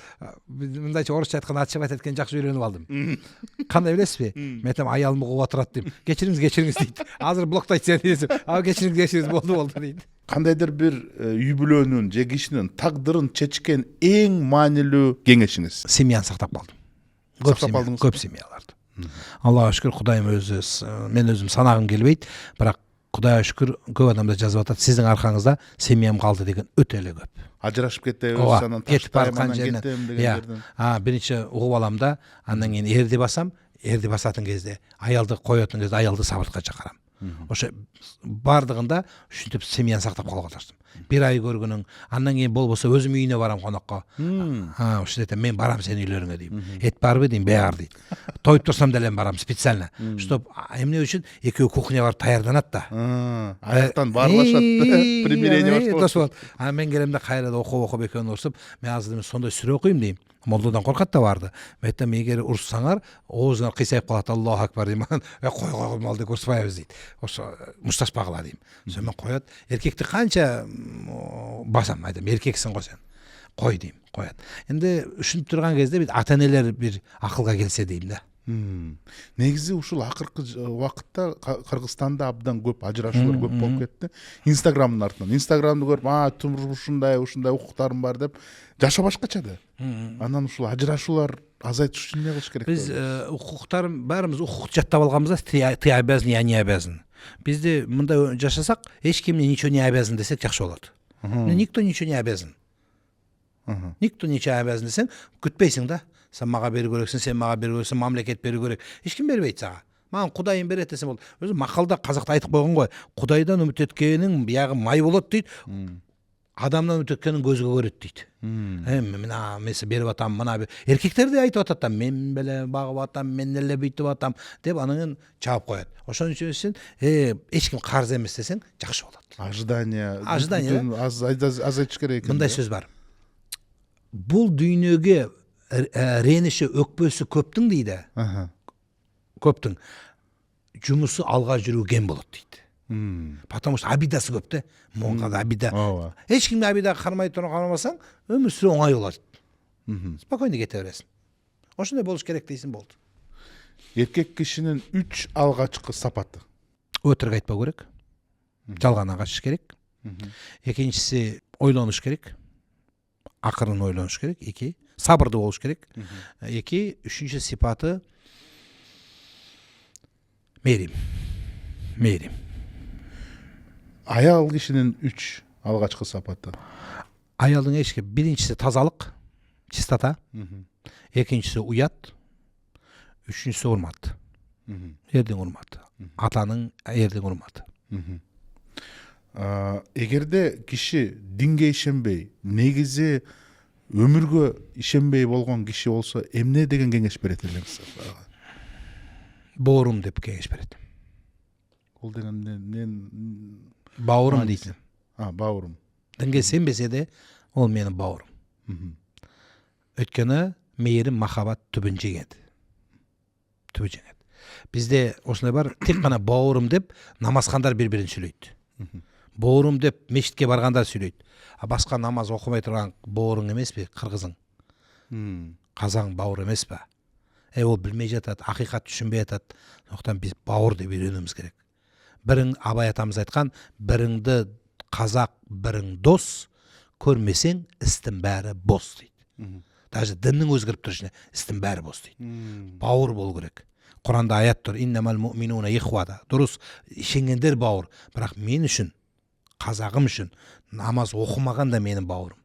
мындайча орысша айтқан ачып айтқан жақсы үйреніп алдым. Қандай білесіз бе? Мен айтам аялымды қуып отырады деймін. Кешіріңіз дейді. Азыр блоктайды сен дейсің. Ал кешіріңіз болды дейді. Қандайдыр бір үй бүлөнүн же кишинин тагдырын чечкен ең маанилүү кеңешиңиз? Семьяны сақтап қалдым. Көп семьяларды. Аллаға шүкір, Құдайым өзі, мен өзім санағым келбейді, бірақ Құдайға шүкір көп адамдар жазып атат, сіздің арқаңызда семьям қалды деген өте эле көп. Ажырашып кетті, кетіп барған жерінен. Бірінші ұғып аламда, андан кейін ерде басам, ерде басатын кезде, аялды қоятын кезде, аялды сабырға шақырам. Ошо бардығында үшінтіп семьяны сақтап қалуға тырыстым. Bir ай көргінің, андан кейін болбосо өзім үйіне барам қонаққа. Ошо айтам, мен барам сен үйлеріңе дейм. Ет бар бе дейм, беғар дейді. Тойып тұрсам дәлем барам специально. Чтоб эмне үчүн экөө кухня барып даярданат да. Аяқтан барлашат, примирение башталат. Мен келемде кайрада окуп экөөнү урсуп, мен азыр сондай сүрө окуйм дейм. Молдадан қорқат да барды. Мен айтам, егер ұрыссаңар, оозуңар кыйсайып калат, Аллаху акбар дейм. Кой малды ұрыспайбыз дейді. Ошо мушташпагыла дейм. Сонымен коет. Эркекти канча басам, айтам, эркексиң го сен. Кой дейм, коет. Энди үшүнүп турган кезде бир ата-энелер бир акылга келсе дейм да. Негизи ушул акыркы убакытта Кыргызстанда абдан көп ажырашуулар көп болуп кетти. Инстаграмдын артынан. Инстаграмды көрүп, турмуш ушундай укуктарым бар деп жашоо башкача да. Анан ушул ажырашуулар азайтыш үчүн эмне кылыш керек? Биз укуктарын баарыбыз укук жаттап алганбыз да, ты обязан, я не обязан. Бизде мындай жашасак, эч ким мне ничего не обязан десек жакшы болот. Никто ничего не обязан. Никто ничего не обязан десең, күтпейсиң да. Sen mağa beri göreksin, sen mağa beri göreksin, mamleket beri görek. Hiç kim berбейт сага. Маған Құдайым берет десем болды. Өзі мақалда қазақта айтып қойған ғой. Құдайдан үміт еткенің бияғы май болады дейді. адамдан өтөткенин көзгө көрөт дейт. Эми мына месе берип атам, мына эркектер да айтып атат да, мен беле багып атам, мен эле бүтүп атам деп анан жаап коет. Ошон үчүн эч ким карыз эмес десең жакшы болот. Ожидание аз айтыш керек экен. Мындай сөз бар. Бул дүйнөгө рениши өкпөсү көптүң дейди. Көптүң жумусу алга жүрүү кем болот дейт. Потому что абидасы көп да. Монда да абида. Эч кимге абидага кармай карамасаң, өмүр сүрүү оңай болот. Спокойно кете бересиң. Ошондой болуш керек дейсиң, болду. Эркек кишинин 3 алгачкы сапаты. Өтірік айтпау керек. Жалгандан качыш керек. Экинчиси ойлонуш керек. Акырын ойлонуш керек. 2 сабырдуу болуш керек. 2 үчүнчү сипаты мээрим. Аял кишинин 3 алгачкы сапаты. Аялдын эшке биринчиси тазалык, чистота. Экинчиси уят. Үчүнчүсү урмат. Эрдин урматы. Атанын эрдин урматы. Эгерде киши динге ишенбей, негизи өмүргө ишенбей болгон киши болсо, эмне деген кеңеш берет элеңиз? Боорум деп кеңеш берет. Ол деген Бауырым дейсің. Бауырым. Дінге сенбесе де, ол менің бауырым. Өткені мейірім, махаббат түбін жеңеді. Бізде осындай бар, тек қана бауырым деп намазхандар бір-бірін сөйлейді. Бауырым деп мешітке барғандар сөйлейді. Басқа намаз оқымай тұрған бауырың емес пе, қырғызың? Қазаң бауыр емес пе? Ол білмей жатады, ақиқат түсінбей жатады. Сондықтан біз бауыр деп үйренуіміз керек. Бірің, Абай атамыз айтқан, біріңді қазақ, бірің дос, көрмесең, істің бәрі бос дейді. Даже діннің өзгіріп тұр ішіне, істің бәрі бос дейді. Бауыр болу керек. Құранда аят тұр, иннамал муъминуна ихвада. Дұрыс, ішенгендер бауыр. Бірақ мен үшін, қазағым үшін, намаз оқымаған да менің бауырым.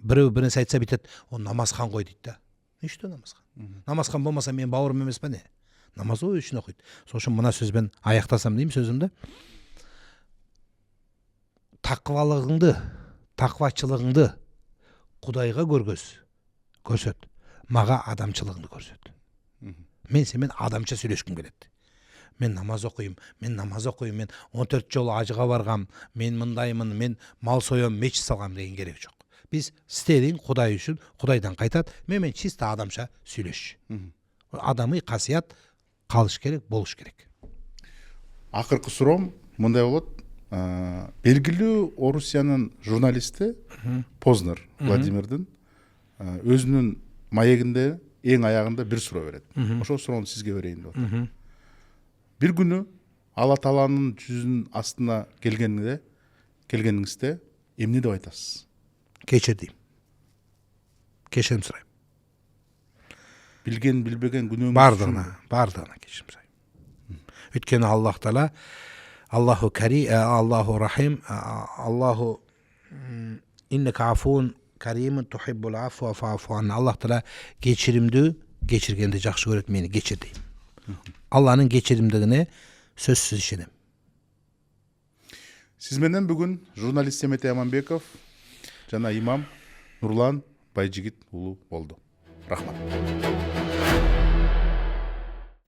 Біреу бірінсе айтса бітеді, ол намазхан ғой дейді. Не үшін намазхан? Намазхан болмаса мен бауырым емес пе не? Намаз ой үшін оқиды. Сол үшін мына сөзбен аяқтасам деймін сөзімді. Тақвалығыңды, тақвачылығыңды Құдайға көрсет. Маға адамшылығыңды көрсет. Мен сенімен адамша сөйлескім келеді. Мен намаз оқиым, мен 14 жол ажыға барғам, мен мындаймын, мен мал соям, мешіт салғам деген керек жоқ. Біз істедің Құдай үшін, Құдайдан қайтады, мен чисто адамша сөйлеш. Адамы қасият қалыш керек, болуш керек. Акыркы суроом мындай болот. Белгилүү Орусиянын журналисти Познер Владимирдин өзүнүн маегинде эң аягында бир суроо берет. Ошол суроону сизге берейин деп атат. Бир күнү Алла Тааланын жүзүнүн астына келгениңизде эмне деп айтасыз? Кечир дейм. Кешірім сұрайм. Билген, билбеген күнөөңүз бардығына кешірім сұрайм. Өйткені Аллах Таала, Аллаху Карим, Аллаху Рахим, Аллаху иннека афун каримун тухиббул афва фаъфу ан. Аллах Таала кечиргенди жакшы көрөт, мени кечир дейм. Алланын кечиримдигине сөзсүз ишенем. Сиз менен бүгүн журналист Семетей Аманбеков жана имам Нурлан Байжигит уулу болду. Рахмат.